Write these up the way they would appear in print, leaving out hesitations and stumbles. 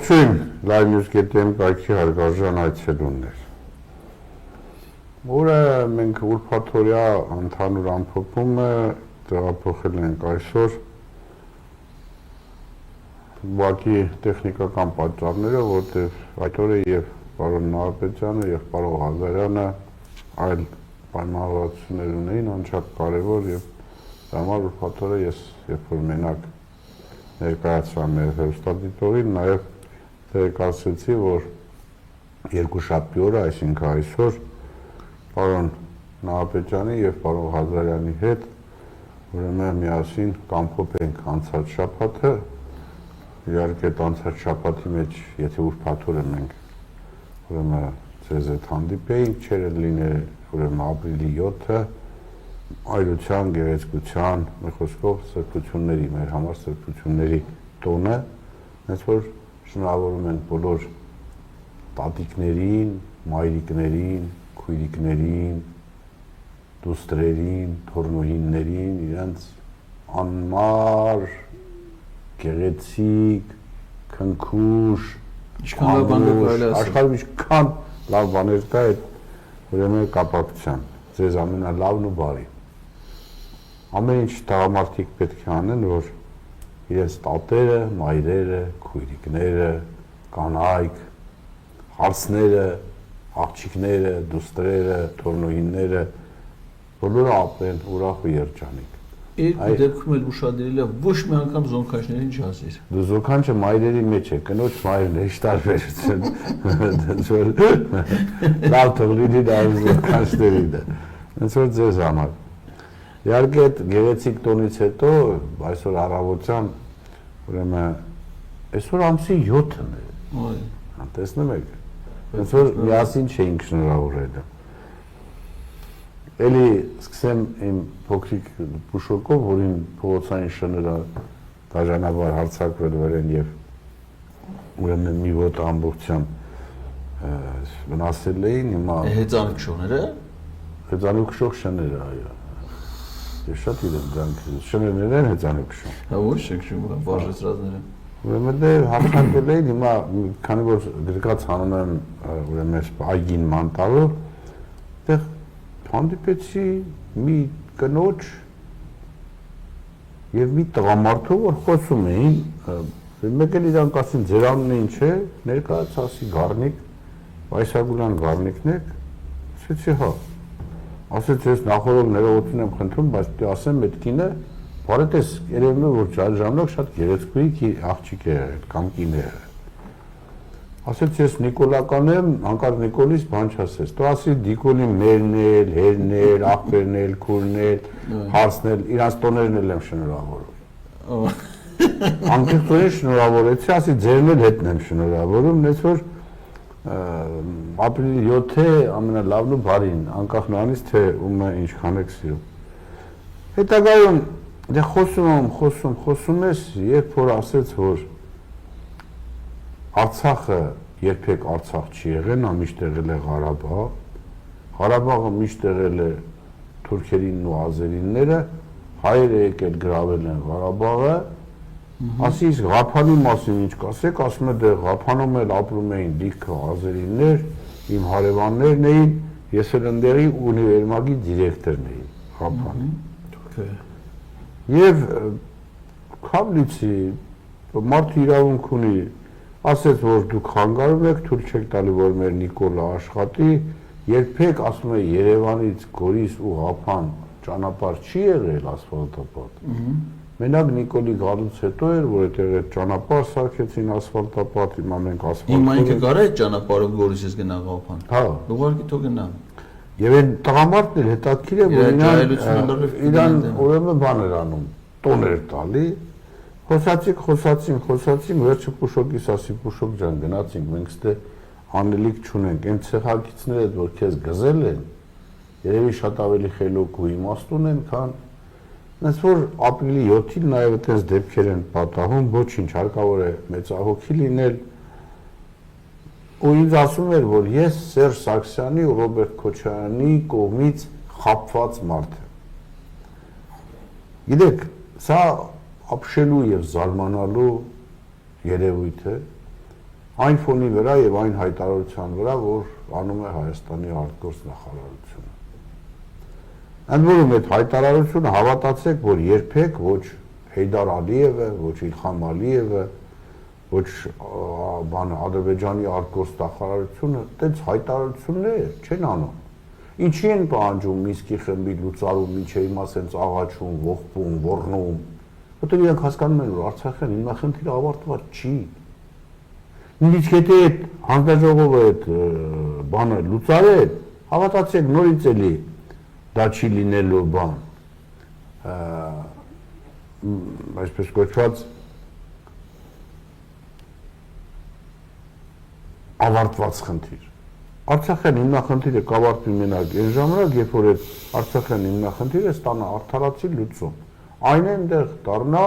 Ողջույն, Live News.am կայքի հարգարժան այցելուներ։ Որը մենք ուրբաթօրյա ընդհանուր ամփոփումը տեղափոխել ենք այսօր ուղղակի տեխնիկական պատճառներով, որտեղ այդ օրը եւ պարոն Նահապետյանը եւ պարոն Ղազարյանը այլ պայմանավորվածություններ ունեին անչափ կարեւոր եւ համար ուրբաթօրը ես երբ որ մենակ ներկայացա մեր հեռուստադիտողին, նաեւ տեղեկացրեցի, որ երկուշաբթի օրը, այսինքն այսօր պարոն Նահապետյանի եւ պարոն Ղազարյանի հետ ուրեմն միասին կամփոփենք անցած շաբաթը։ Իհարկե անցած շաբաթի մեջ, եթե ուրբաթօրը մենք ուրեմն ձեզ հետ հանդիպեինք, չէր լիներ ուրեմն ապրիլի 7-ը այրության, գեղեցկության, մեր խոսքով սրբությունների, մեր համար սրբությունների տոնը, հենց որ շնորհավորում ենք բոլոր տատիկներին, մայրիկներին, քույրիկներին, դուստրերին, թորնուհիներին, իրենց անմար, գեղեցիկ, քնքուշ, աշխարհում ինչքան լավ բաներ կա այդ ուրեմն կապակցությամբ, ձեզ ամենալավն ու բարին։ Ամեն ինչ տղամարդիկ պետք է անեն, որ իրենց տատերը, մայրերը, քույրիկները, կանայք, հարցները, աղջիկները, դուստրերը, թորնուհիները բոլորը ապրեն ուրախ ու երջանիկ։ Այդ դեպքում էլ ուշադրել է ոչ մի անգամ զոնքաչներին չասիր։ Դու զոնքանչը մայրերի մեջ է, կնոջ մայրն է, տարբերություն։ Լավ թող լինի դա զոնքանչներին է։ Հենց որ ձեզ համար։ Իհարկե այդ գեղեցիկ տոնից հետո այսօր առավոտյան ուրեմն այսօր ամսի 7-ն է։ Այո։ Տեսնում եք։ Հենց որ միասին չէինք շնորհավորել։ Էլի սկսեմ իմ փոքրիկ բուշոկով, որին փողոցային շները դաժանաբար հարձակվել վերեն եւ ուրեմն մի ոտ ամբողջությամբ վնասել էին հիմա հեծանքշոները հեծանքշող շները, այո։ Ես շատ իրեն դրանք շներն են հեծանքշող։ Հա ոչ շնչում բաժեցրածները։ Ուրեմն դե հարձակվել էին հիմա քանի որ գրկած հանուն ուրեմն այգին ման տալով այդտեղ հանդիպեցի մի կնոջ եւ մի տղամարդու, որ խոսում էին, մեկ էլ իրանք ասին ձեր անունը ինչ է, ներկայաց ասի Գառնիկ, Վայսագուլյան Գառնիկն եք, ասեցի հա, ասեց ես նախորդ ներողություն եմ խնդրում, բայց դու ասեմ այդ կինը, բարետես երևում է որ ժամանակ շատ գեղեցկուի աղջիկ է կամ կին է եղել։ Ասեց ես Նիկոլական եմ, հանկարծ Նիկոլից բան չասես, դու ասի Նիկոլի մերն էլ, հերն էլ, աղբերն էլ, քուրն էլ, հարսն էլ, իրանց տոներն էլ եմ շնորհավորում։ Անկեղծ տոնին շնորհավորեցի, ասի ձերն էլ հետն եմ շնորհավորում, նենց որ ապրիլի 7-է ամենալավն ու բարին, անկախ նրանից թե ումը ինչքան եք սիրում։ Հետագայում դե խոսում ես, երբ որ ասեց, որ Արցախը երբեք Արցախ չի եղել, նա միշտ եղել է Ղարաբաղ, Ղարաբաղը միշտ եղել է թուրքերին ու ազերիները, հայերը եկել գրավել են Ղարաբաղը, ասի իսկ Ղափանի մասին ինչ կասեք, ասում է դե Ղափանում էլ ապրում էին լիքը ազերիներ, իմ հարևաններն էին, ես էլ ընդեղի ունիվերմագի դիրեկտորն էի Ղափանի։ Եվ Քավլիցի մարդը իրավունք ունի ասեց, որ դուք խանգարում եք, թույլ չեք տալու, որ մեր Նիկոլը աշխատի, երբեք ասում է Երևանից Գորիս ու Ղափան ճանապարհ չի եղել ասֆալտապատ։ Մենակ Նիկոլի գալուց հետո էր, որ այդտեղ ճանապարհ սարքեցին ասֆալտապատ, հիմա մենք ասֆալտ։ Հիմա ինքը կարա այդ ճանապարհով Գորիսից գնա Ղափան։ Հա։ Ուղղակի թող գնա։ Եվ այն տղամարդն էլ հետաքրքիր է, որ իրան ուրեմն բան էր անում, տոն էր տալի։ Խոսացինք, վերջը Պուշոկիս ասի, Պուշոկ ջան, գնացինք, մենք ստե անելիք չունենք, այն ցեղակիցները, որ քեզ գզել են, երևի շատ ավելի խելոք ու իմաստուն են, քան այնպես որ ապրիլի 7-ին նաև այդպես դեպքեր են պատահում, ոչինչ, հարկավոր է մեծահոգի լինել, ու ինձ ասում էր, որ ես Սերժ Սարգսյանի ու Ռոբերտ Քոչարյանի կողմից խաբված մարդ եմ։ Գիտեք, սա ապշելու եւ զարմանալու երևույթ է, Այն ֆոնի վրա եւ այն հայտարարության վրա, որ անում է Հայաստանի արտգործ նախարարությունը։ Ընդ որում այդ հայտարարությունը հավատացեք, որ երբեք ոչ Հեյդար Ալիևը, ոչ Իլխամ Ալիևը, ոչ Ադրբեջանի արտգործ նախարարությունը այդպես հայտարարություններ չեն անում։ Ինչի են պահանջում Մինսկի խմբի լուծարում, ինչի հիմա ասենց աղաչում, ողբում, ոռնում, որտեղ իրենք հասկանում են, որ Արցախյան հիմնախնդիրը ավարտված չի։ Նույնիսկ եթե այդ հանձնաժողովը այդ բանը լուծարել, հավատացեք նորից էլի դա չի լինելու բան, այսպես կոչված ավարտված խնդիր։ Արցախյան հիմնախնդիրը կավարտվի մենակ այն ժամանակ, երբ որ այդ Արցախյան հիմնախնդիրը ստանա արդարացի լուծում։ Այն այնտեղ դառնա,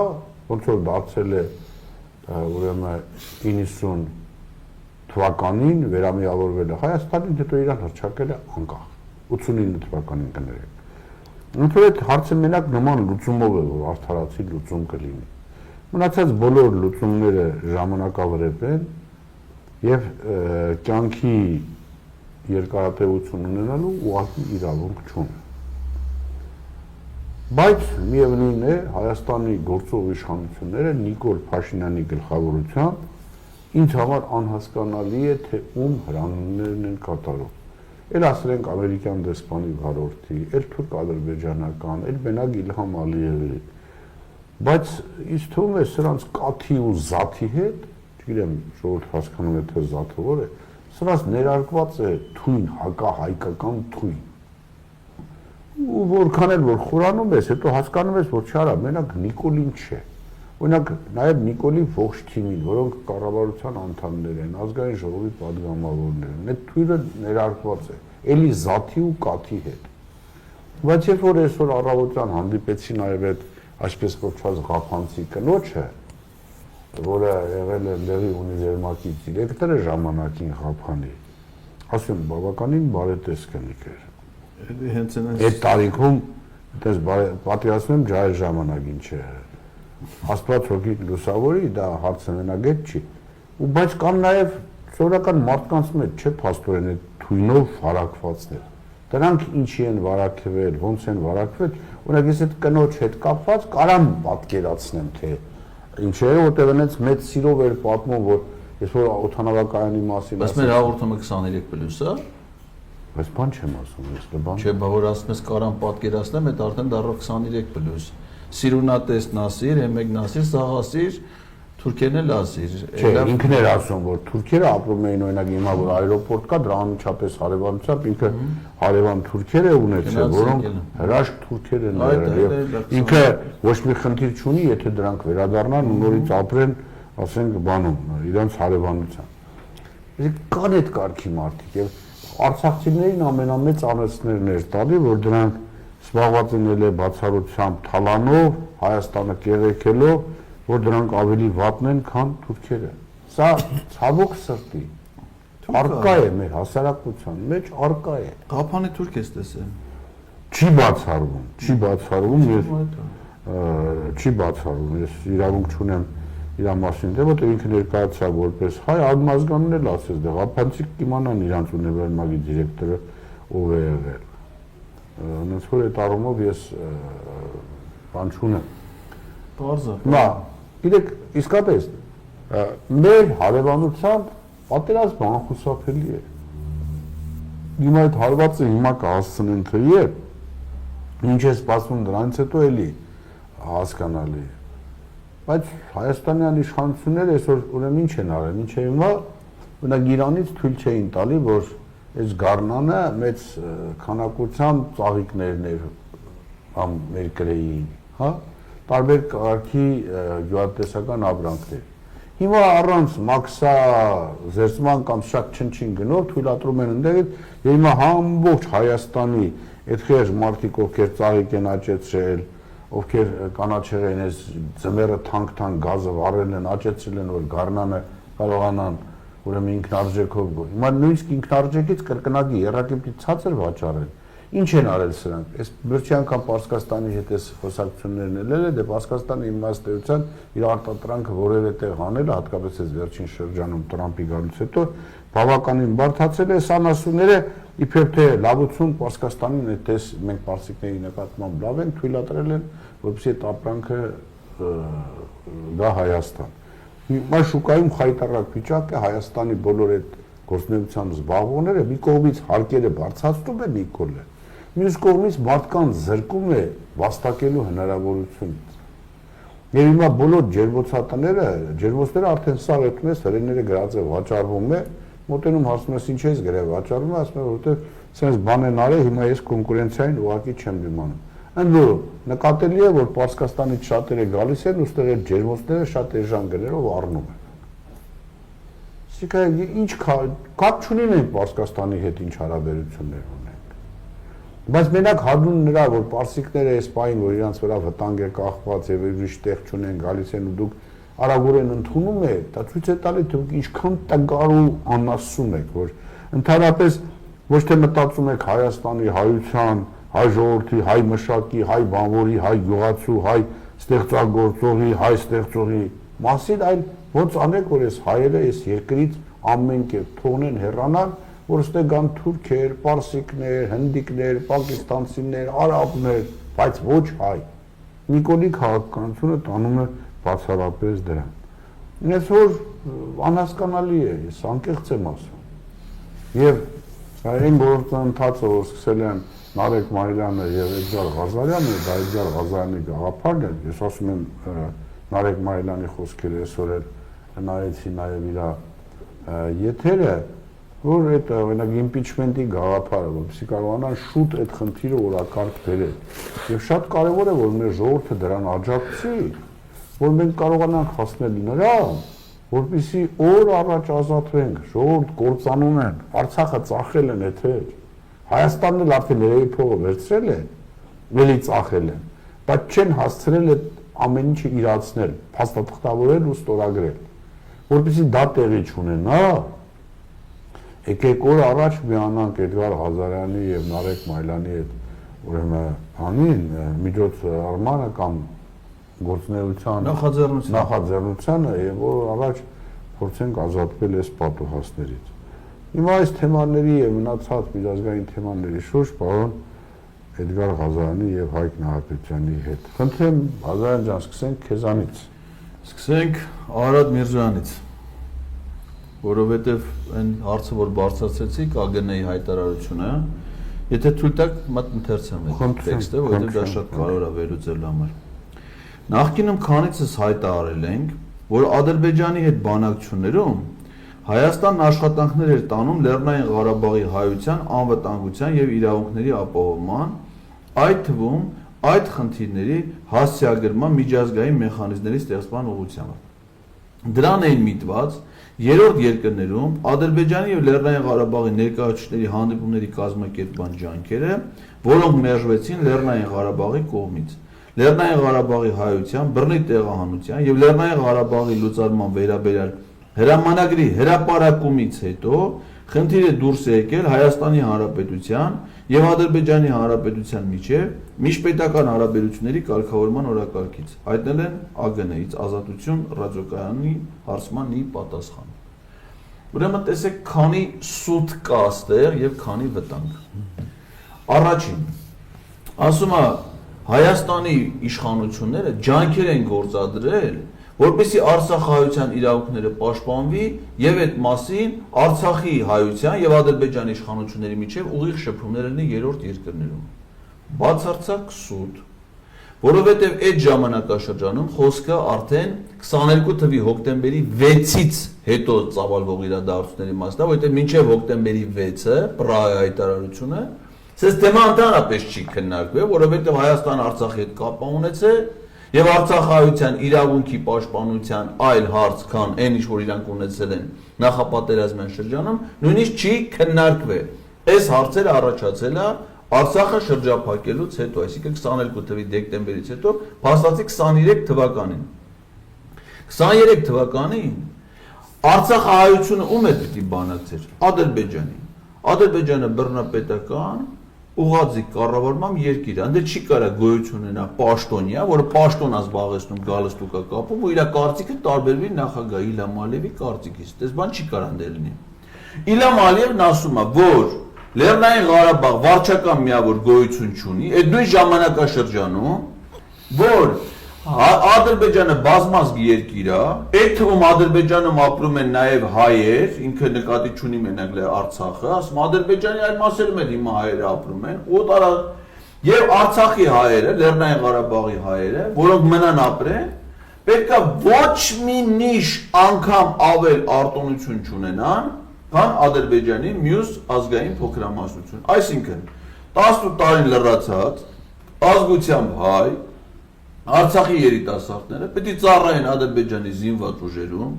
ոնց որ դարձել է ուրեմն 90 թվականին վերամիավորվել է Հայաստանին, հետո իրան հռչակել է անկախ 89 թվականին կներեք։ Ոնց որ այդ հարցը մենակ նման լուծումով է, որ արդարացի լուծում կլինի։ Մնացած բոլոր լուծումները ժամանակավրեպ են եւ կյանքի երկարատևություն ունենալու ուղղակի իրավունք չունեն։ Բայց միևնույն է Հայաստանի գործող իշխանությունները Նիկոլ Փաշինյանի գլխավորությամբ ինձ համար անհասկանալի է, թե ում հրամաններն են կատարում։ Էլ ասենք ամերիկյան դեսպանի վարորդի, էլ թուրք-ադրբեջանական, էլ մենակ Իլհամ Ալիևի։ Բայց ինձ թվում է սրանց կաթի ու զաթի հետ, չգիտեմ ժողովուրդ հասկանում է թե զաթը որ է, սրանց ներարկված է թույն, հակահայկական թույն։ Ու որքան էլ որ խորանում ես, հետո հասկանում ես, որ չարա, մենակ Նիկոլին չէ։ Օրինակ նաև Նիկոլի ողջ թիմին, որոնք կառավարության անդամներ են, ազգային ժողովի պատգամավորներ են, այդ թույնը ներարկված է, էլի զաթի ու կաթի հետ։ Բայց երբ որ այսօր առավոտյան հանդիպեցի նաև այդ այսպես կոչված Ղափանցի կնոջը, որը եղել է Լևի ունիվերմակի դիրեկտորը ժամանակին Ղափանի, ասում բավականին բարետեսք կնիկեր։ Այդ տարիքում այդպես պատկերացնում եմ ջահել ժամանակին չէ։ Աստված հոգի լուսավորի, դա հարցը մենագետ չի։ Ու բայց կան նաև սովորական մարդկանց մեջ չէ փաստորեն այդ թույնով վարակվածներ։ Դրանք ինչի են վարակվել, ոնց են վարակվել, օրինակ ես այդ կնոջ հետ կապված կարամ պատկերացնեմ, թե ինչ է, որտեղ այնց մեծ սիրով էր պատմում, որ ես որ օդանավակայանի մասին Բայց մեր հաղորդումը 23+, հա։ Բայց բան չեմ ասում, ես դա բան։ Չէ, բա որ ասում ես կարամ պատկերացնեմ, այդ արդեն դառավ 23+։ Սիրունատես Նասիր, Էմեկ Նասիր, Սաղասիր, թուրքերն էլ ասիր։ Չէ, ինքն էր ասում, որ թուրքերը ապրում էին օրինակ հիմա որ аэроպորտ կա, դրա անմիջապես հարևանությամբ ինքը հարևան թուրքեր է ունեցել, որոնք հրաշք թուրքեր են եղել։ Ինքը ոչ մի խնդիր չունի, եթե դրանք վերադառնան ու նորից ապրեն, ասենք բանում, իրենց հարևանությամբ։ Իսկ կան այդ կարգի մարդիկ եւ արցախցիներին ամենամեծ անեցներն էր տալի, որ դրանք զբաղված են ել բացառությամբ թալանով, Հայաստանը կեղեքելով, որ դրանք ավելի վատն են, քան թուրքերը։ Սա ցավոք սրտի արկա է մեր հասարակության մեջ, արկա է։ Ղափանի թուրք ես տեսել։ Չի բացառվում, չի բացառվում, ես իրավունք չունեմ իր մասին, դե որտեղ ինքը ներկայացավ որպես հայ, ալմազգանն էլ ասեց, դե ղափանցիք կիմանան իրանց ունիվերմագի դիրեկտորը ով է եղել։ Ոնց որ այդ առումով ես բան չունեմ։ Պարզա։ Նա, գիտեք, իսկապես մեր հարևանությամբ պատերազմը անխուսափելի է։ Հիմա այդ հարվածը հիմա կհասցնեն թե երբ, ինչ է սպասվում դրանից հետո էլի հասկանալի։ Բայց հայաստանյան իշխանությունները այսօր ուրեմն ինչ են արել, ինչ է հիմա, օրինակ Իրանից թույլ չէին տալի, որ այս գառնանը մեծ քանակությամբ ծաղիկներներ մեր կրեին, հա, տարբեր կարգի գյուղատնտեսական ապրանքներ։ Հիմա առանց մաքսա զերծման կամ շատ չնչին գնով թույլատրում են ընդդեղից, եւ հիմա ամբողջ Հայաստանի այդ խեղճ մարդիկ, ովքեր ծաղիկ են աճեցրել, ովքեր կանաչեղեն այս ձմեռը թանկ գազը վառել են, աճեցրել են, որ գառնանը կարողանան ուրեմն ինքնարժեքով գոյ։ Հիմա նույնիսկ ինքնարժեքից կրկնակի երակեպի ցածր վաճառեն։ Ինչ են արել սրանք։ Այս բրճի անգամ Պարսկաստանի հետ էս խոսակցություններն ելել է, դե Պարսկաստանի իմաստեյության իր արտադրանքը որևէ տեղ անել, հատկապես այս վերջին շրջանում Տրամպի գալուց հետո բավականին բարդացել է, այս անասունները իբր թե լավություն Պարսկաստանին այդպես մենք պարսիկների նկատմամբ լավ են թույլատրել են, որպեսզի այդ ապրանքը գա Հայաստան։ Հիմա շուկայում խայտարակ վիճակ է, Հայաստանի բոլոր այդ գործունեությամբ զբաղվողները մի կողմից հարկերը բարձրացնում է Նիկոլը, մյուս կողմից մարդկանց զրկում է վաստակելու հնարավորությունից։ Եվ հիմա բոլոր ջերմոցները արդեն սա այդպես հրեները գրած է վաճառվում է, մոտենում հասնում ես ինչ ես գրել վաճառվում է, ասում է որովհետև sense բան են արել, հիմա ես կոնկուրենցիային ուղղակի չեմ դիմանում։ Ընդ որում նկատելի է, որ Պարսկաստանից շատերը գալիս են, ուստեղ այդ ջերմոցները շատ էժան գներով առնում են։ Ինչ կապ չունենք Պարսկաստանի հետ ինչ հարաբերություններ ունենք։ Բայց մենակ հադուն նրա, որ պարսիկները այս պահին, որ իրանց վրա վտանգ է կախված եւ ուրիշ տեղ չունեն, գալիս են ու դուք արագորեն ընդունում եք, դա ցույց է տալի, թե դուք ինչքան տգար ու անասուն եք, որ ընդհանրապես ոչ թե մտածում եք Հայաստանի հայության, հայ ժողովրդի, հայ մշակի, հայ բանվորի, հայ գյուղացու, հայ ստեղծագործողի, հայ ստեղծողի մասին, այլ ոնց անեք, որ այս հայերը այս երկրից ամեն կերպ թողնեն հեռանալ, որ ստե գան թուրքեր, պարսիկներ, հնդիկներ, պակիստանցիներ, արաբներ, բայց ոչ հայ։ Նիկոլի քաղաքականությունը տանում է բացառապես դրան։ Ինձ որ անհասկանալի է, ես անկեղծ եմ ասում։ Եվ այն գործընթացը, որ սկսել են Նարեկ Մայլյանը եւ Էդգար Ղազարյանը, դա Էդգար Ղազարյանի գաղափարն է, ես ասում եմ Նարեկ Մայլյանի խոսքերը այսօր նայեցի նաեւ իր եթերը, որ այդ օրինակ իմպիչմենտի գաղափարը, որպեսզի կարողանան շուտ այդ խնդիրը օրակարգ բերել։ Եվ շատ կարևոր է, որ մեր ժողովուրդը դրան աջակցի, որ մենք կարողանանք հասնել նրան, որպեսզի օր առաջ ազատվենք, ժողովուրդ կործանում են, Արցախը ծախել են էթեր, Հայաստանն էլ արդեն երևի փողը վերցրել է, ելի ծախել են, բայց չեն հասցրել այդ ամեն ինչը իրացնել, փաստաթղթավորել ու ստորագրել, որպեսզի դա տեղի չունենա, եկեք օր առաջ միանանք Էդգար Ղազարյանի եւ Նարեկ Մայլյանի հետ, ուրեմն անին միջոց արմանը կամ գործունեության նախաձեռնությանը եւ օր առաջ փորձենք ազատվել այս պատուհասներից։ Հիմա այս թեմաների եւ մնացած միջազգային թեմաների շուրջ պարոն Էդգար Ղազարյանի եւ Հայկ Նահապետյանի հետ։ Խնդրեմ Ղազարյան ջան, սկսենք քեզանից։ Սկսենք Արադ Միրզոյանից, որովհետեւ այն հարցը, որ բարձրացրեցիք, ԱԳՆ-ի հայտարարությունը, եթե թույլ տաք, մատ ընթերցեմ այդ տեքստը, որովհետեւ դա շատ կարևոր է վերլուծելու համար։ Նախկինում քանիցս հայտարարել ենք, որ Ադրբեջանի հետ բանակցություններում Հայաստանն աշխատանքներ էր տանում Լեռնային Ղարաբաղի հայության անվտանգության եւ իրավունքների ապահովման, այդ թվում այդ խնդիրների հասցեագրման միջազգային մեխանիզմների ստեղծման ուղղությամբ։ Դրան էին միտված երրորդ երկրներում Ադրբեջանի եւ Լեռնային Ղարաբաղի ներկայացուցիչների հանդիպումների կազմակերպման ջանքերը, որոնք մերժվեցին Լեռնային Ղարաբաղի կողմից։ Լեռնային Ղարաբաղի հայության, բռնի տեղահանության եւ Լեռնային Ղարաբաղի լուծարման վերաբերյալ հրամանագրի հրապարակումից հետո խնդիրը դուրս է եկել Հայաստանի Հանրապետության եւ Ադրբեջանի Հանրապետության միջև միջպետական հարաբերությունների կարգավորման օրակարգից։ Հայտնել են ԱԳՆ-ից Ազատություն ռադիոկայանի հարցմանի պատասխան։ Ուրեմն տեսեք, քանի սուտ կա այստեղ եւ քանի վտանգ։ Առաջին, ասում է Հայաստանի իշխանությունները ջանքեր են գործադրել, որպեսզի Արցախահայության իրավունքները պաշտպանվի եւ այդ մասին Արցախի հայության եւ Ադրբեջանի իշխանությունների միջև ուղիղ շփումներ լինի երրորդ երկրներում։ Բացարձակ սուտ, որովհետեւ այդ ժամանակաշրջանում խոսքը արդեն 22 թվականի հոկտեմբերի 6-ից հետո ծավալվող իրադարձությունների մասն է, որովհետեւ մինչեւ հոկտեմբերի 6-ը Պրահայի հայտարարությունը Սենց թեմա ընդհանրապես չի քննարկվել, որովհետև Հայաստան Արցախի հետ կապ ունեցել եւ Արցախահայության իրավունքի պաշտպանության այլ հարց, քան այն ինչ որ իրանք ունեցել են նախապատերազմյան շրջանում, նույնիսկ չի քննարկվել։ Այս հարցերը առաջացել է Արցախը շրջափակելուց հետո, այսինքն 22 թվականի դեկտեմբերից հետո, փաստացի 23 թվականին։ 23 թվականին Արցախահայությունը ում է պիտի բանակցեր։ Ադրբեջանին։ Ադրբեջանը բռնապետական ուղղաձիգ կառավարմամբ երկիր, այնտեղ չի կարա գոյություն ունենա պաշտոնյա, որը պաշտոնա զբաղեցնում գալստուկա կապում ու իր կարծիքը տարբերվի նախագահ Իլհամ Ալիևի կարծիքից։ Դες բան չի կարա դերնի։ Իլհամ Ալիևն ասում է, որ Լեռնային Ղարաբաղ վարչական միավոր գոյություն չունի, այդ նույն ժամանակաշրջանում, որ Ադրբեջանը բազմազգ երկիր է, այդ թվում Ադրբեջանում ապրում են նաև հայեր, ինքը նկատի չունի մենակ Արցախը, ասում Ադրբեջանի այլ մասերում էլ հիմա հայերը ապրում են, եւ Արցախի հայերը, Լեռնային Ղարաբաղի հայերը, որոնք մնան ապրեն, պետք է ոչ մի նիշ անգամ ավել արտոնություն չունենան, քան Ադրբեջանի մյուս ազգային փոքրամասնություն։ Այսինքն 18 տարին լրացած ազգությամբ հայ Արցախի երիտասարդները պետք է ծառայեն Ադրբեջանի զինված ուժերում,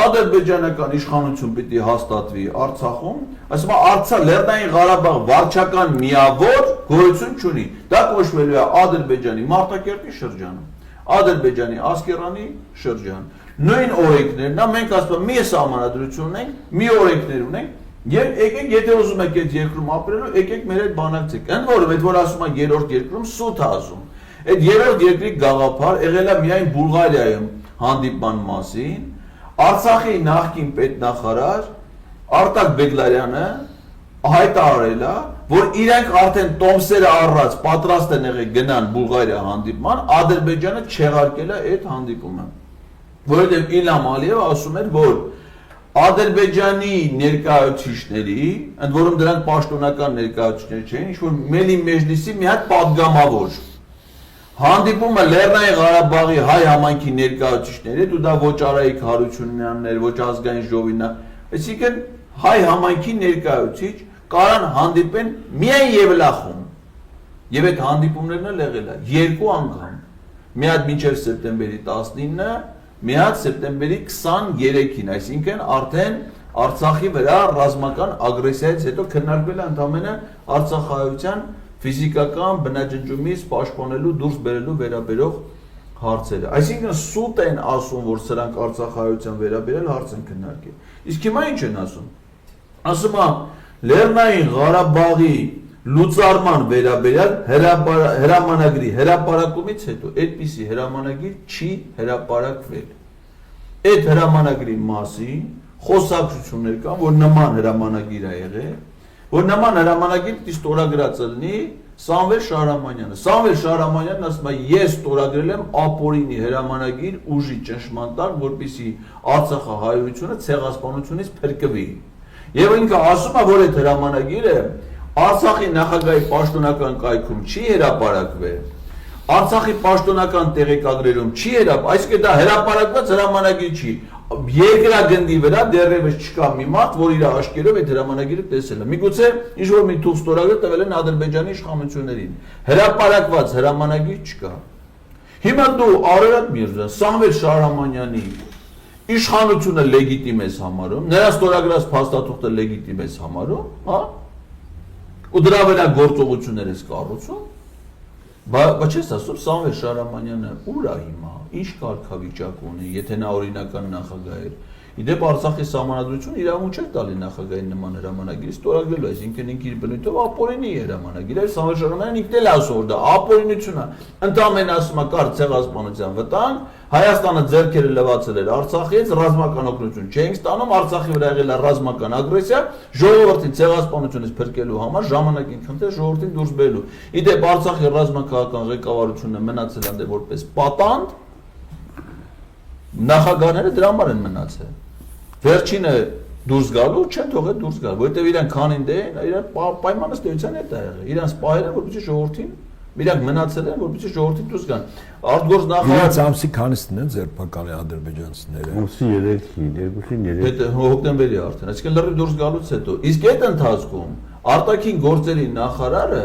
ադրբեջանական իշխանություն պետք է հաստատվի Արցախում, ասում է Արցախ Լեռնային Ղարաբաղ վարչական միավոր գոյություն չունի։ Դա կոչվելու է Ադրբեջանի Մարտակերտի շրջանում, Ադրբեջանի Ասկերանի շրջան։ Նույն օրենքներն է, մենք ասում ենք մի սահմանադրություն ունենք, մի օրենքներ ունենք, եւ եկեք, եթե ուզում եք այդ երկրում ապրելու, եկեք մեր այդ բանակցեք։ Ընդ որում, այդ որ ասում են երրորդ երկրում սուտ ասում։ Այդ երրորդ երկրի գաղափար եղել է միայն Բուլղարիայում հանդիպման մասին, Արցախի նախկին պետնախարար Արտակ Բեգլարյանը հայտարարել է, որ իրենք արդեն տոմսերը առած պատրաստ են եղել գնան Բուլղարիա հանդիպման, Ադրբեջանը չեղարկել է այդ հանդիպումը, որովհետև Իլհամ Ալիևը ասում էր, որ Ադրբեջանի ներկայացուցիչների, ընդ որում դրանք պաշտոնական ներկայացուցիչներ չէին, ինչ-որ Մելի Մեջլիսի մի հատ падգամավոր հանդիպումը Լեռնային Ղարաբաղի հայ համայնքի ներկայացուցիչների, դու դա ոչ Արայիկ Հարությունյանն էր, ոչ ազգային ժողովին, այսինքն հայ համայնքի ներկայացուցիչ կարան հանդիպեն միայն Եվլախում։ Եվ այդ հանդիպումներն էլ եղել է երկու անգամ։ Մի հատ մինչև սեպտեմբերի 19-ը, մի հատ սեպտեմբերի 23-ին, այսինքն արդեն Արցախի վրա ռազմական ագրեսիայից հետո քննարկվել է ընդամենը արցախայության ֆիզիկական բնաջնջումից պաշտպանելու դուրս բերելու վերաբերող հարցերը։ Այսինքն սուտ են ասում, որ սրանք արցախայության վերաբերել հարց են քննարկել։ Իսկ հիմա ինչ են ասում։ Ասում է Լեռնային Ղարաբաղի լուծարման վերաբերյալ հրամանագրի հրապարակումից հետո այդպիսի հրամանագիր չի հրապարակվել։ Այդ հրամանագրի մասին խոսակցություններ կան, որ նման հրամանագիր է եղել, որ նման հրամանագիր ստորագրած լինի Սամվել Շահրամանյանը։ Սամվել Շահրամանյանն ասում է, ես ստորագրել եմ ապօրինի հրամանագիր ուժի ճնշման տակ, որպեսզի Արցախահայությունը ցեղասպանությունից փրկվի։ Եվ ինքը ասում է, որ այդ հրամանագիրը Արցախի նախագահի պաշտոնական կայքում չի հրապարակվել, Արցախի պաշտոնական տեղեկագրերում չի այսինքն դա հրապարակված հրամանագիր չի։ Երկրագնդի վրա դեռևս չկա մի մարդ, որ իր աչքերով այդ հրամանագիրը տեսել է։ Միգուցե ինչ-որ մի թուղթ ստորագրել տվել են Ադրբեջանի իշխանություններին։ Հրապարակված հրամանագիր չկա։ Հիմա դու Արարատ Միրզա, Սամվել Շահրամանյանի իշխանությունը լեգիտիմ ես համարում, նրա ստորագրած փաստաթուղթը լեգիտիմ ես համարում, հա? Ու դրա վրա գործողություններ ես կառուցում։ Բայց չես ասում Սամվել Շահրամանյանը ուր է հիմա, ինչ կարգավիճակ ունի, եթե նա օրինական նախագահ էր։ Իդեպ Արցախի սահմանադրությունը իրավունք չէր տալի նախագահին նման հրամանագիր ստորագրելու, այսինքն ինքը իր բնույթով ապօրինի հրամանագիր էր, Սամվել Շահրամանյանն ինքն էլ ասում որ դա ապօրինություն է։ Ընդամենը ասում է կար ցեղասպանության վտանգ, Հայաստանը ձեռքերը լվացել էր Արցախից, ռազմական օգնություն չէինք ստանում, Արցախի վրա եղել է ռազմական ագրեսիա, ժողովրդին ցեղասպանությունից փրկելու համար ժամանակին խնդրել ժողովրդին դուրս բերելու։ Իդեպ Արցախի ռազմաքաղաքական ղեկավարությունը մնացել է որպես պատանդ, նախագահները դրա համար են մնացել։ Վերջինը դուրս գալու չեն թողել դուրս գալ, որովհետև իրենք քանին դե իրար պայմանը ստեյության հետ է եղել։ Իրանց պահել են, որպեսզի ժողովրդին իրանք մնացել են, որպեսզի ժողովրդին դուրս գան։ Արտգործ նախարարը Իրանց ամսի քանիսն են ձերբակալի ադրբեջանցիները։ Ամսի 3-ին, 2-ին 3։ Այդ հոկտեմբերի արդեն, այսինքն լրիվ դուրս գալուց հետո։ Իսկ այդ ընթացքում արտաքին գործերի նախարարը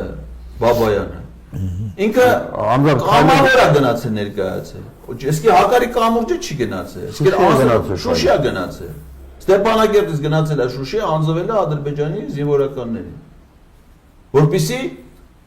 Բաբայանը ինքը կամավորը գնացել ներկայացել։ Իսկ հակարի կամուրջը չի գնացել։ Իսկ Շուշիա գնացել։ Ստեփանագերտից գնացել է Շուշիա, անձվել է Ադրբեջանի զինվորականներին։ Որպեսզի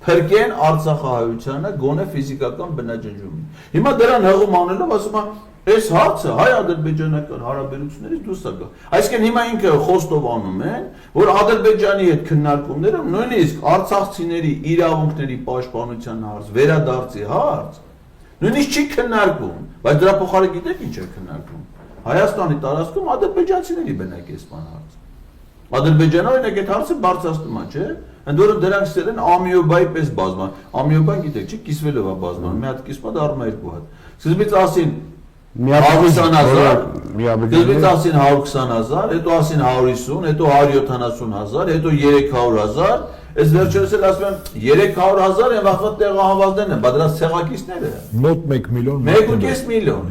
փրկեն Արցախահայությանը գոնե ֆիզիկական բնաջնջումին։ Հիմա դրան հղում անելով ասում եմ, այս հարցը հայ-ադրբեջանական հարաբերություններից դուրս է գա։ Այսինքն հիմա ինքը խոստովանում են, որ Ադրբեջանի հետ քննարկումները նույնիսկ արցախցիների իրավունքների պաշտպանության հարց, վերադարձի հարց, նույնիսկ չի քննարկում, բայց դրա փոխարեն գիտեք ինչ է քննարկում։ Հայաստանի տարածքում ադրբեջանցիների բնակեցման հարց։ Ադրբեջանը օրինակ այդ հարցը բարձրացնում է, չէ՞։ Ընդ որում դրանք ստել են ամիոբայի պես բազման։ Ամիոբան գիտեք, չի կիսվելով է բազման, մի հատ կիսվում է դառնում է 2 հատ։ Սկզբից ասին 120,000, ասին 120,000, հետո ասին 150, հետո 170,000, հետո 300,000, այս վերջերս էլ ասում են 300,000 են վախվա տեղահանվածներն են, բա դրանց ցեղակիցները։ Մոտ 1 միլիոն։ 1.5 միլիոն։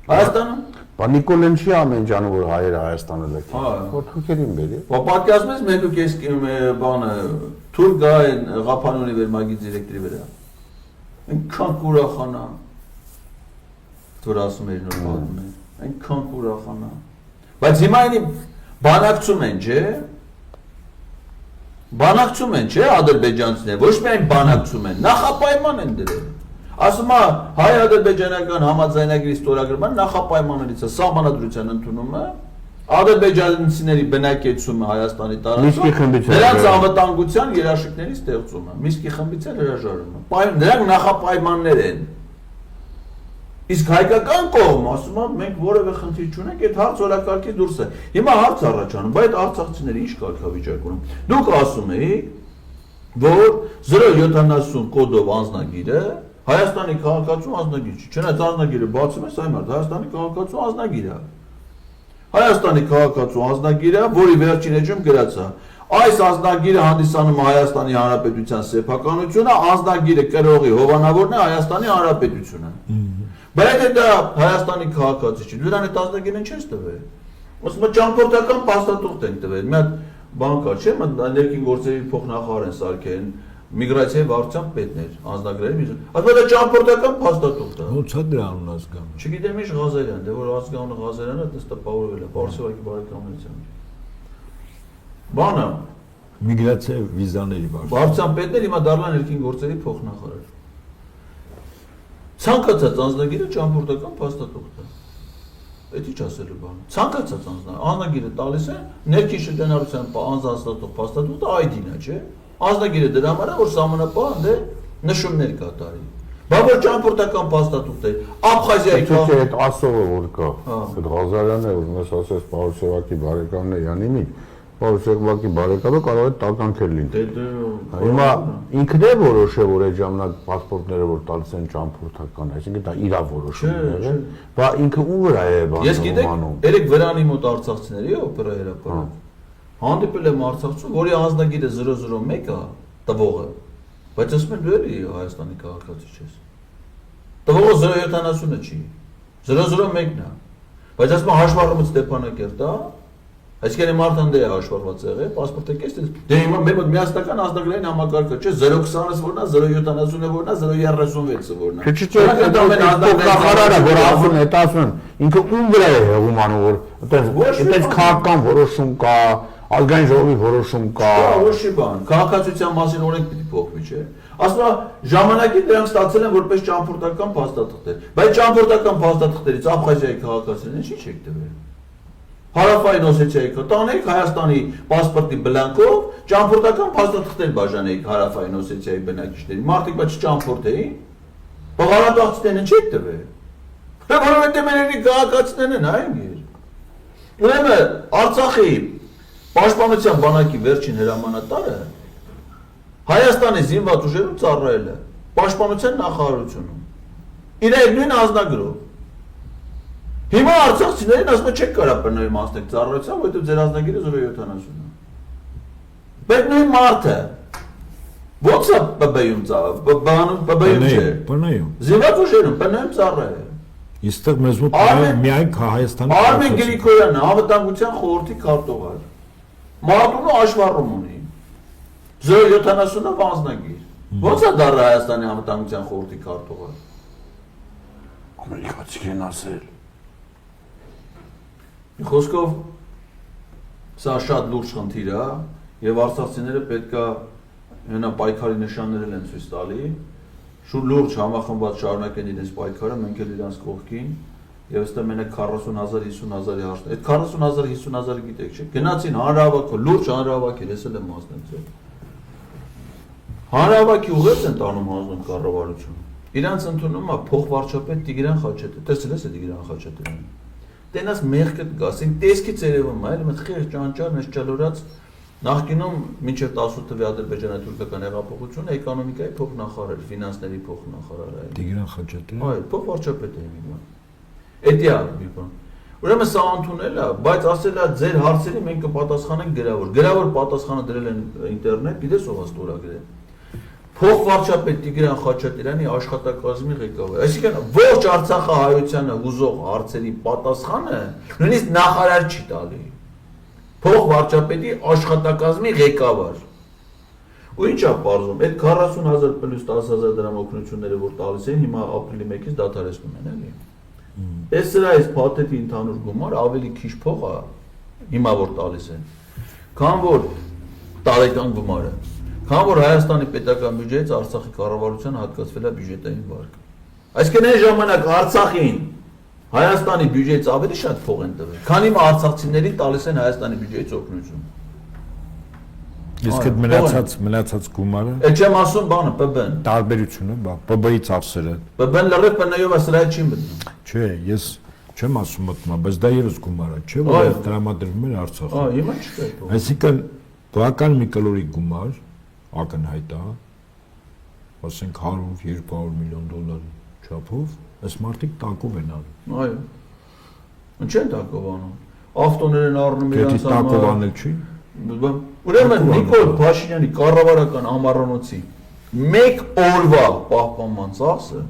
Հայաստանում։ Բա Նիկոլեն չի ամեն ջանը որ հայերը Հայաստանը լեկ։ Որ թուրքերին բերի։ Բա պատկերացնում ես 1.5 բանը թուրք գա այն Ղափանյանի վերմագի դիրեկտորի վրա։ Այնքան կուրախանա։ Որ ասում էր նոր պատմում էր, այնքան կուրախանա։ Բայց հիմա այնի բանակցում են, չէ՞։ Բանակցում են, չէ՞, ադրբեջանցիները, ոչ միայն բանակցում են, նախապայման են դրել։ Ասում է հայ-ադրբեջանական համաձայնագրի ստորագրման նախապայմաններից է սահմանադրության ընդունումը, ադրբեջանցիների բնակեցումը Հայաստանի տարածքում, նրանց անվտանգության երաշխիքների ստեղծումը, Միսկի խմբից էլ հրաժարումը։ Դրանք նախապայմաններ են։ Իսկ հայկական կողմը ասում է մենք որևէ խնդիր չունենք, այդ հարց օրակարգից դուրս է։ Հիմա հարց առաջանում, բայց արցախցիները ինչ կարգավիճակ ունեն։ Դուք ասում եք, որ 070 կոդով անձնագիրը Հայաստանի քաղաքացու անձնագիր չի։ Չնայած անձնագիրը բացում ես այ մարդ Հայաստանի քաղաքացու անձնագիր է։ Հայաստանի քաղաքացու անձնագիրը, որի վերջին էջում գրած է. այս անձնագիրը հանդիսանում է Հայաստանի Հանրապետության սեփականությունը, անձնագիրը կրողի հովանավորն է Հայաստանի Հանրապետությունը։ Բայց դա Հայաստանի քաղաքացի չի։ Դրան այդ ազգագիրն չես տվել։ Ասում եմ ճամփորդական փաստաթուղթ են տվել։ Մի հատ բան կա, չէ՞, ներքին գործերի փոխնախարար են սարքեն, միգրացիայի վարչության պետն էր, անձնագրերի։ Ասում եմ դա ճամփորդական փաստաթուղթ է։ Ո՞նց է դրա անուն ազգանունը։ Չգիտեմ ինչ Ղազարյան, դե որ ազգանունը Ղազարյանն է, դες տպավորվել է, Պարսիվակի բարեկամներից է։ Բանը միգրացիա վիզաների վարչության պետն էր, հիմա դառնա ներքին գործերի փոխնախարար։ Ցանկացած անձնագիրը ճամփորդական փաստաթուղթ է։ Այդ ինչ ասելու բան։ Ցանկացած անձնագիրը տալիս է ներքին շրջանառության անձնաստատող փաստաթուղթը ID-ն է, չէ՞։ Անձնագիրը դրա համար է, որ սահմանապահն է նշումներ կատարի։ Բա որ ճամփորդական փաստաթուղթ է, Աբխազիայի քաղաքի այդ ասողը որ կա, այդ Ղազարյանը որ մեզ ասես Պարուսեվակի բարեկամն է Յանիմի, Պարուսեվակի բարեկամը կարող է տականքել լինել։ Հիմա ինքն է որոշել, որ այդ ժամանակ պասպորտները որ տալիս են ճամփորդական, այսինքն դա իր որոշումն է, բա ինքը ում վրա է բանում։ Ես գիտեք, երեք Վրանի մոտ արցախցիների օպերա հրապարակ հանդիպել եմ արցախցու, որի անձնագիրը 001 է, տվողը, բայց ասում են դու էլի Հայաստանի քաղաքացի չես։ Տվողը 070-ը չի, 001-ն է, բայց ասում են հաշվառումը Ստեփանակերտ է, այսինքն մարդան դե է հաշվառված եղել, պասպորտը կես, դե հիմա մեր մոտ միասնական անձնագրային համակարգը չէ, 020-ը որն է, 070-ը որն է, 036-ը որն է։ Նախարարը որ ասում է, ասում են, ինքը ում վրա է հեղում անում, որ այդպես քաղաքական որոշում կա, ազգային ժողովի որոշում կա։ Ոչ մի բան, քաղաքացիության մասին օրենք պիտի փոխվի, չէ՞։ Ասում է ժամանակին դրանք ստացել են որպես ճամփորդական փաստաթղթեր, բայց ճամփորդական փաստաթղթերից Աբխազիայի քաղաքացիներին չի չեք տվել։ Հարավային Օսեթիայի տանեք Հայաստանի պասպորտի բլանկով ճամփորդական փաստաթղթեր բաժանեիք Հարավային Օսեթիայի բնակիչներին։ Մարդիկ բայց չճամփորդեին։ Բաղարատախտերն չեք տվել։ Որովհետև մերերի քաղաքացիներն են, այգիր։ Ուրեմն Արցախի պաշտպանության բանակի վերջին հրամանատարը Հայաստանի զինված ուժերում ծառայել է պաշտպանության նախարարությունում։ Իր նույն անձնագրով։ Հիմա արցախցիներին ասում չեք կարող բռնվել մասնեք ծառայության, որովհետև ձեր անձնագիրը 070-ն է։ Բայց նույն մարդը ո՞նց է ՊԲ-ում ՊԲ-ում չէ։ Բնայում։ Զինված ուժերում ՊՆ-ում ծառայել։ Իստեղ մեզ մոտ միայն Հայաստանի Արմեն Գրիգորյանը անվտանգության խորհրդի քարտուղար։ Մատունը աշվառում ունի։ 070-ը անձնագիր։ Ո՞նց է դառը Հայաստանի անվտանգության խորհրդի քարտուղար։ Ամերիկացի են ասել։ Խոսքով սա շատ լուրջ խնդիր է եւ արցախցիները պետքա Հենա պայքարի նշաններ են ցույց տալի։ Շուտ լուրջ համախմբված շարունակեն իրենց պայքարը, մենք էլ իրանց կողքին։ Եվ ըստ մենակ 40,000, 50,000-ի հաշտ։ Այդ 40,000, 50,000-ը գիտեք չէ։ Գնացին հանրահավաք, լուրջ հանրահավաք էր, ես էլ եմ մասնակցել ձեր։ Հանրահավաքի ուղերձ են տանում հանձնում կառավարությունը։ Իրանց ընդունում է փոխվարչապետ Տիգրան Խաչատրյան։ Տեսել ես Տիգրան Խաչատրյանը։ Տենաս մեղքը գասին տեսքից երևում է, այլ մտ խիղճ ճանճար մեծ ճալորած նախկինում մինչև 18 թվականի ադրբեջանա-թուրքական հեղափոխությունը էկոնոմիկայի փոխնախարար, ֆինանսների փոխնախարար է։ Տիգրան Խաչատրյան։ Այո, փոխվարչապետ է իմիջը։ Էդի է մի բան։ Ուրեմն սա ընդունել է, բայց ասել է ձեր հարցերի մենք կպատասխանենք գրավոր։ Գրավոր պատասխանը դրել են ինտերնետ, գիտես ով է ստորագրել։ Փոխվարչապետ Տիգրան Խաչատրյանի աշխատակազմի ղեկավար։ Այսինքն ողջ Արցախի հայությանը հուզող հարցերի պատասխանը նույնիսկ նախարար չի տալի։ Փոխվարչապետի աշխատակազմի ղեկավար։ Ու ի՞նչ է բարձում։ Այդ 40,000 պլյուս 10,000 դրամ օգնությունները որ տալիս են, հիմա ապրիլի 1-ից դադարեցնում են, էլի։ Այս սրայից փաթեթի ընդհանուր գումար ավելի քիչ փող է հիմա որ տալիս են, քան որ տարեկան գումարը, քան որ Հայաստանի պետական բյուջեից Արցախի կառավարության հատկացվել է բյուջետային վարկը։ Այսինքն այն ժամանակ Արցախին Հայաստանի բյուջեից ավելի շատ փող են տվել, քան հիմա արցախցիներին տալիս են Հայաստանի բյուջեից օգնություն։ Իսկ այդ մնացած գումարը։ Այդ չեմ ասում բանը ՊԲ-ն։ Տարբերությունը, բա ՊԲ-ի ծախսերը։ ՊԲ-ն լրիվ ՊՆ-ով է սրա չի մտնում։ Չէ, ես չեմ ասում մտնում, բայց դա եւս գումար է, չէ՞ որ տրամադրվում էր Արցախը։ Հիմա չկա այդ։ Այսինքն բավական մի կլորի գումար ակնհայտ է, ասենք 100-200 միլիոն դոլարի չափով, այս մարդիկ տակով են անում։ Այո։ Ինչ են տակով անում։ Ավտոներ են առնում իրանց համար։ Դա տակով անել չի։ Ուրեմն Նիկոլ Փաշինյանի կառավարական ամառանոցի 1 օրվա պահպանման ծախսը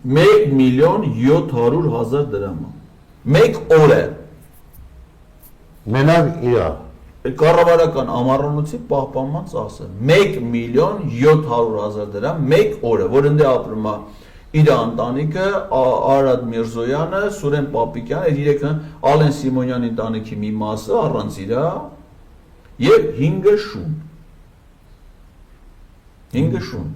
1,700,000 դրամ է։ 1 օր է։ Մենակ իրա։ Կառավարական ամառանոցի պահպանման ծախսը 1,700,000 դրամ 1 օրը, որ ընդ ապրում է իր ընտանիքը Արադ Միրզոյանը, Սուրեն Պապիկյանը, այդ երեքը Ալեն Սիմոնյանի ընտանիքի մի մասը առանց իրա եւ 5 շուն։ 5 շուն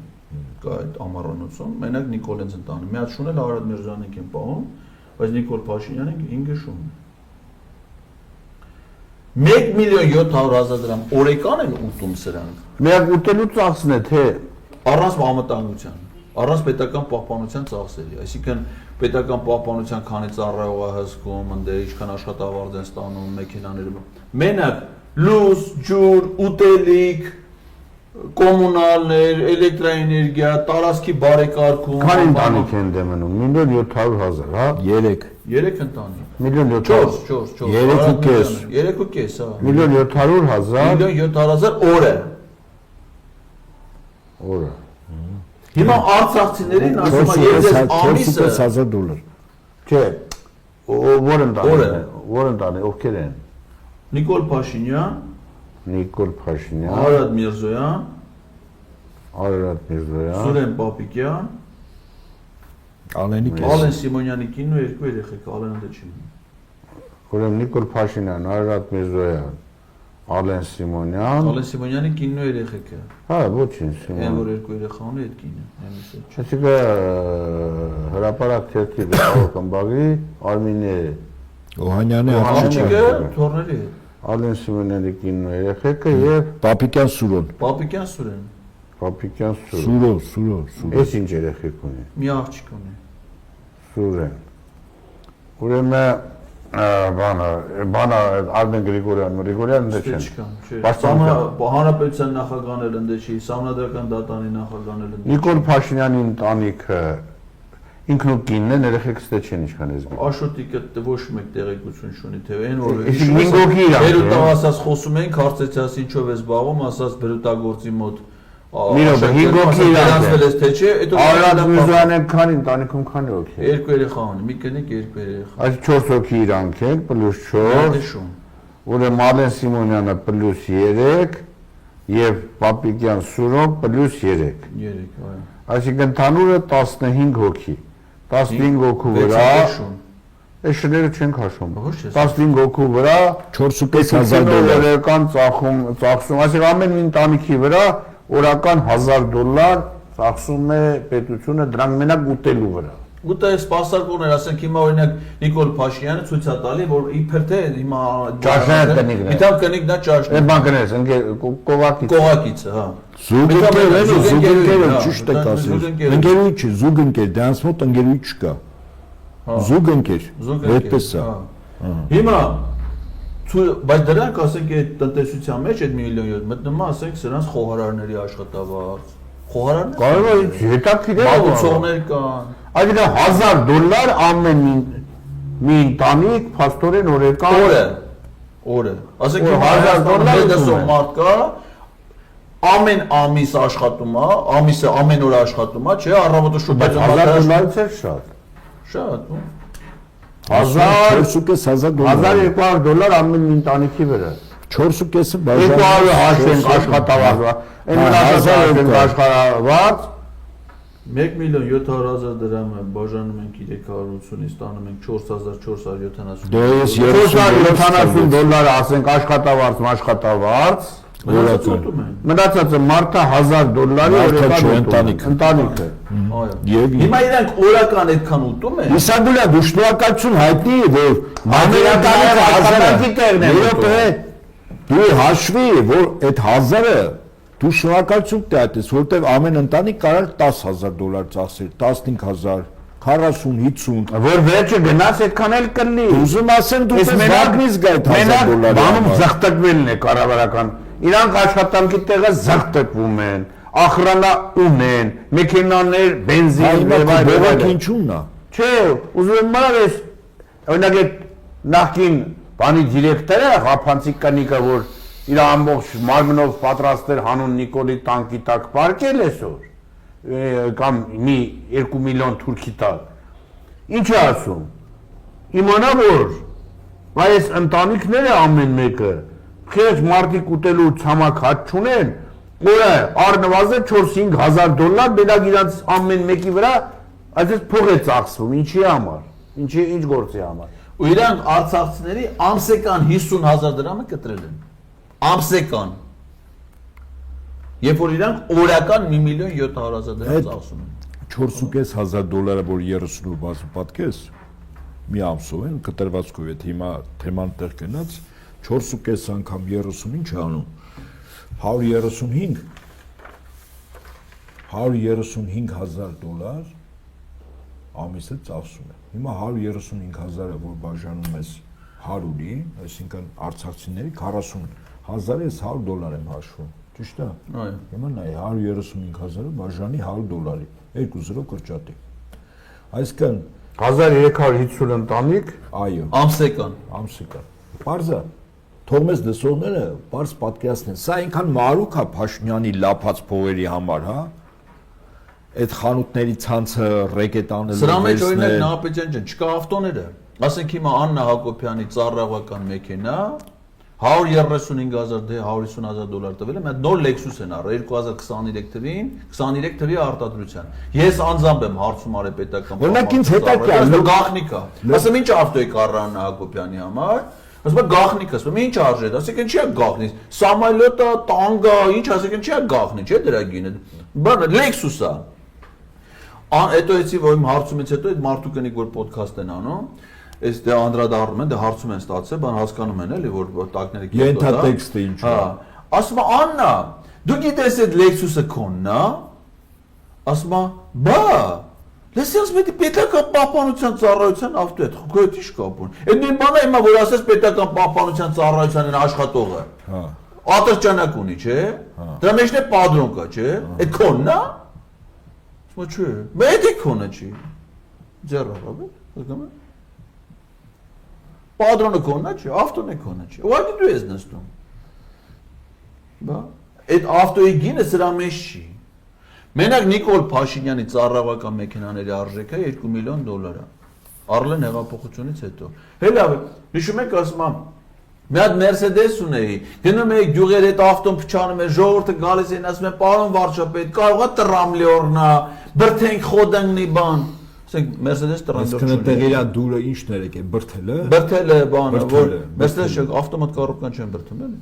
կա այդ ամառանոցում, մենակ Նիկոլենց ընտանը։ Մի հատ շուն էլ Արադ Միրզոյանին են պահում, բայց Նիկոլ Փաշինյանին 5 շուն։ 1,700,000 դրամ օրեկան են ուտում սրանք։ Միակ ուտելու ծախսն է, թե առանց անվտանգության, առանց պետական պահպանության ծախսերի, այսինքն պետական պահպանության քանի ծառայող է հսկում, ընդ ինչքան աշխատավարձ են ստանում, մեքենաները։ Մենակ լույս, ջուր, ուտելիք, կոմունալներ, էլեկտրաէներգիա, տարածքի բարեկարգում։ քանի ընտանիք են դեմնում, 1,700,000, հա։ 3 ընտանիք։ 1,700,000։ 4, 3.5, հա։ 1,700,000 1,700,000 օրը։ օրը։ Հիմա արցախցիներին ասում է ես ամիսը $4,000։ Չէ, որ ընտանիք, ովքեր են։ Նիկոլ Փաշինյան, Նիկոլ Փաշինյան, Արադ Միրզոյան, Սուրեն Պապիկյան, Ալեն Սիմոնյանի կինն ու 2 երեխեք, Ալենը դա չի։ Ուրեմն Նիկոլ Փաշինյան, Արադ Միրզոյան, Ալեն Սիմոնյանի կինն ու երեխեքը։ Հա, ոչինչ, Այն որ 2 երեխա ունի այդ կինը, այնպես է։ Այսինքն հրապարակ թերթի գլխավորի Արմինե Օհանյանի աղջիկը թորների հետ։ Ալեն Սիմոնյանի կինն ու երեխեքը եւ Պապիկյան Սուրոն։ Պապիկյան Սուրեն։ Սուրո։ Էս ինչ երեխեք ունի։ Մի աղջիկ ունի։ Սուրեն։ Ուրեմն բանը Արմեն Գրիգորյանն դե չեն։ Բայց հանրապետության նախագահն էլ ընդ չի, Սահմանադրական դատարանի նախագահն էլ ընդ։ Նիկոլ Փաշինյանի ընտանիքը ինքնուկինն է, երեխեքս դե չեն ինչքան ես գիտեմ։ Աշոտիկը ոչ մեկ տեղեկություն չունի, թե այն որ Բերուտա ասած խոսում ենք, հարցեցաս ինչով է զբաղվում, ասած բերուտագործի մոտ Միրոբը 5 հոգի իրանց թե չէ, հետո Արադ Միրզոյանը քանի ընտանիքում քանի հոգի է։ 2 երեխա ունի, մի կնիկ 2 երեխա։ Այս 4 հոգի իրանք են, պլյուս 4։ Ուրեմն Ալեն Սիմոնյանը պլյուս 3 եւ Պապիկյան Սուրոն պլյուս 3։ 3, այո։ Այսինքն ընդհանուրը 15 հոգի։ 15 հոգու վրա այս շները չենք հաշվում։ 15 հոգու վրա $4,500 ծախսում, այսինքն ամեն մի ընտանիքի վրա օրական $1000 ծախսում է պետությունը դրանք մենակ ուտելու վրա։ Ուտե սպասարկողներ, ասենք հիմա օրինակ Նիկոլ Փաշինյանը ցույց է տալի, որ իբր թե հիմա ճաշնա կնիկն է։ Իդալ կնիկն է ճաշնա։ Այդ բանկերս Կողակիցը, հա։ Զուգընկերը ճիշտ եք ասել։ Ընկերուի չի, զուգընկեր, դրանց մոտ ընկերուի չկա։ Զուգընկեր, այդպես է։ Հիմա բայց դրանք ասենք այդ տնտեսության մեջ այդ 1 միլիոն մտնում է, ասենք սրանց խոհարարների աշխատավարձ։ Խոհարարներ։ Կարող է հետաքրքիր է։ Մատուցողներ կան։ Այդ $1000 ամեն մի ընտանիք փաստորեն օրական օրը։ Ասենք $1000 դասող մարդ կա, ամեն ամիս աշխատում է, ամիսը ամեն օր աշխատում է, չէ, առավոտը շուտ է $1000 է շատ։ Շատ, ու 1200 ամեն մի ընտանիքի վրա։ 4.5-ը 200 հաշվենք աշխատավարձ։ Այն մնացած աշխատավարձ 1.700.000 դրամը բաժանում ենք 380-ից ստանում ենք 4470։ Դե ես $470 ասենք աշխատավարձ, մնացածը մարդը $1000 օրական ընտանիքը։ Այո։ Հիմա իրանք օրական այդքան ուտում են։ Իսագուլա դու շնորհակալություն հայտնի որ դու հաշվի որ այդ 1000-ը դու շնորհակալություն տայտես որտեվ ամեն ընտանիք կարող $10,000 ծախսել 15000 40 50 որ վերջը գնաց այդքան էլ կլինի ուզում ասեմ դու վագնից գայ $1000 բանում զղջտվելն է կառավարական իրանք աշխատանքի տեղը զղջտվում են ախրանա ունեն մեքենաներ բենզին բևակ ինչու՞մն է չէ ուզում եմ 말ես օրինակ այդ նախկին բանի դիրեկտորը Ղափանցիկ կնիկը որ իր ամբողջ մարմնով պատրաստել հանուն Նիկոլի տանկի տակ պարկել այսօր կամ մի 2 միլիոն թուրքի տակ ինչ է ասում իմանա որ այս ընտանիքները ամեն մեկը քեզ մարդիկ ուտելու ցամաք հաց չունեն օրը առնվազն $4-5,000 դրանք իրանց ամեն մեկի վրա այսպես փող է ծախսվում ինչի համար ինչ գործի համար ու իրանք արցախցիների ամսական $50,000 կտրել են ամսական երբ որ իրանք օրական $1.700.000 ծախսում են $4,500 որ 30 բազու պատկես մի ամսով են կտրվածքով այդ հիմա թեման տեղ գնաց 4.5 անգամ 30 ինչ անում $135,000 ամիսը ծախսում է հիմա 135,000-ը որ բաժանում ես 100-ի այսինքն արցախցիների 40,000 ես $100 եմ հաշվում ճիշտ է այո հիմա նայ 135,000-ը բաժանի $100-ի 2 կրճատի այսինքն 1350 ընտանիք այո ամսական Պարզա թող մեզ դասողները բարձ պատկերացնեն սա այնքան մարուկ է Փաշինյանի լափած փողերի համար հա այդ խանութների ցանցը ռեկետանել սրա մեջ օրինակ Նահապետյան ջան չկա ավտոները ասենք հիմա Աննա Հակոբյանի ծառայողական մեքենա 135,000 դե $150,000 տվել եմ այդ նոր Lexus են առ 2023 թվին 23 թվի արտադրության ես անձամբ եմ հարցում արել պետական օրինակ ինձ հետաքրքիր գաղտնիք է ասեմ ինչ ավտո է կառ Աննա Հակոբյանի համար ասում գաղտնիք ասում ինչ արժե դա ասեք ինչի է գաղտնի Սամալյոտը տանգա ինչ ասեք ինչի է գաղտնի չէ դրա գինը բանը Lexus-ը Հետո էցի որ իմ հարցումից հետո այդ մարդու կնիկ որ ոդքասթ են անում այս դե անդրադառնում են դե հարցում են ստացել բան հասկանում են էլի որ տակները գիտեն ենթատեքստը ինչ է ասում Աննա դու գիտես այդ Lexus-ը քոնն է ասում բա լսես մետի պետական պահպանության ծառայության ավտո է քո հետ ի՞նչ կապ ունի այդ նույն բանը հիմա որ ասես պետական պահպանության ծառայության են աշխատողը հա ատրճանակ ունի չէ դրա մեջն է падրոն կա չէ այդ քոնն է Չէ, մեդի քոնը չի։ Ձեռավ, հասկանում ես։ Падրոնը քոնը չի, ավտոն է քոնը չի։ Ուղղակի դու ես նստում։ Բա, այդ ավտոյի գինը սրա մեջ չի։ Մենակ Նիկոլ Փաշինյանի ծառայողական մեքենաների արժեքը $2 միլիոն։ Առլեն հեղափոխությունից հետո։ Հելա, հիշում եք ասում եմ Մի հատ Mercedes ունեի, գնում էի գյուղեր այդ ավտոն փչանում է, ժողովուրդը գալիս են ասում են, պարոն վարչապետ, կարող է տրամլի օրնա, բրթենք խոդաննի բան։ Ասենք Mercedes տրամլի օրնա։ Իսկ տեղերա դուրը ինչն էր եկե, բրթելը։ Բրթելը բանը, որ Mercedes-ը ավտոմատ կառուցական չեն բրթում էլի։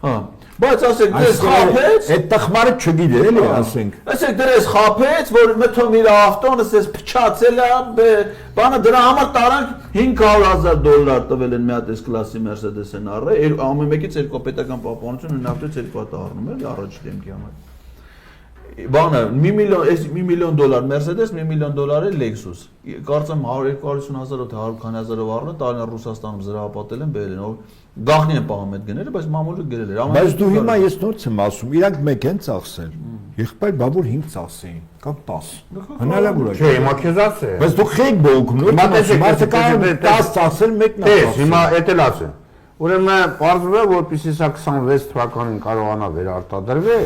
Հա, բայց ասեք դες խափեց, այդ տխմարը չգիտի էլի ասենք։ ասեք դες խափեց, որ մթում իր ավտոն, ասես փչացել է, բանը դրա համար տարանք $500,000 տվել են մի հատ էս կլասի Mercedes-ն առը, ամեն մեկից երկու պետական պահպանություն ունենալուց 2 հատ առնում էլի առաջ դեմքի համար։ Բանը $1 միլիոն Mercedes, $1 միլիոն Lexus։ Կարծեմ 100-250,000 թե 100 քանի հազարով առնը տարին Ռուսաստանում զրահապատել են բերել են, գաղտնի են պահում այդ գները, բայց մամուլը գրել էր։ Բայց դու հիմա ես նորից եմ ասում, իրանք մեկ են ծախսել։ Եղբայր բաբուր 5 ծախսեին կամ 10։ Հնարավոր է։ Չէ, հիմա քեզ ասե։ Բայց դու խեք բողոքում, Հիմա տեսեք, մարդը կարող է 10 ծախսել, մեկն է։ Տես, հիմա էդ էլ ասեմ։ Ուրեմն պարզվում է, որպեսզի սա 26 թվականին կարողանա վերարտադրվել,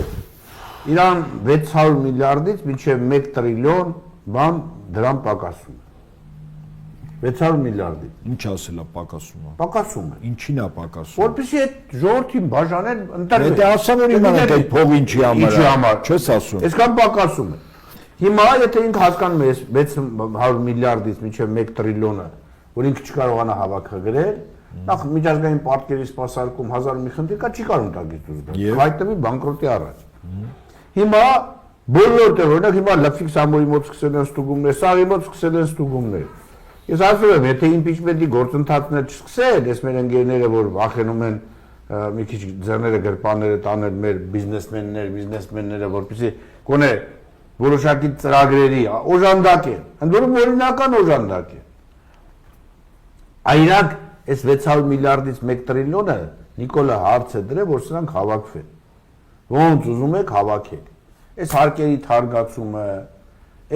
իրան 600 միլիարդից մինչև 1 տրիլիոն բան դրամ պակասում է։ 600 միլիարդի։ Ինչ ասելա պակասում է։ Պակասում է։ Ինչին է պակասում։ Որպեսզի այդ ժողովրդին բաժանեն ընտրվեն։ Դե ասա որ իմանանք այդ փողը ինչի համար է։ Ինչի համար։ Չես ասում։ Այսքան պակասում է։ Հիմա եթե ինքը հասկանում է 600 միլիարդից մինչև 1 տրիլիոնը, որ ինքը չկարողանա հավաքագրել, նախ միջազգային պարտքերի սպասարկում 1000 մի խնդիր կա, չի կարող տակից դուրս գալ։ Հայտնվի բանկրոտի առաջ։ Հիմա բոլոր տեղ, օրինակ հիմա լֆիկ սամոյի մոտ սկսել են ստուգումներ, սաղի մոտ սկսել են ստուգումներ։ Ես ասում եմ, եթե իմպիչմենտի գործընթացներ չսկսեն, ես մեր ընկերները, որ վախենում են մի քիչ ձեռները գրպանները տանել մեր բիզնեսմենները, որպեսզի գոնե որոշակի ծրագրերի օժանդակ են, ընդորում օրինական օժանդակ է։ Այրանք այս 600 միլիարդից 1 տրիլիոնը Նիկոլը հարց է դրել, որ սրանք հավաքվեն։ Ոնց ուզում եք հավաքեք։ Այս հարկերի թարգացումը,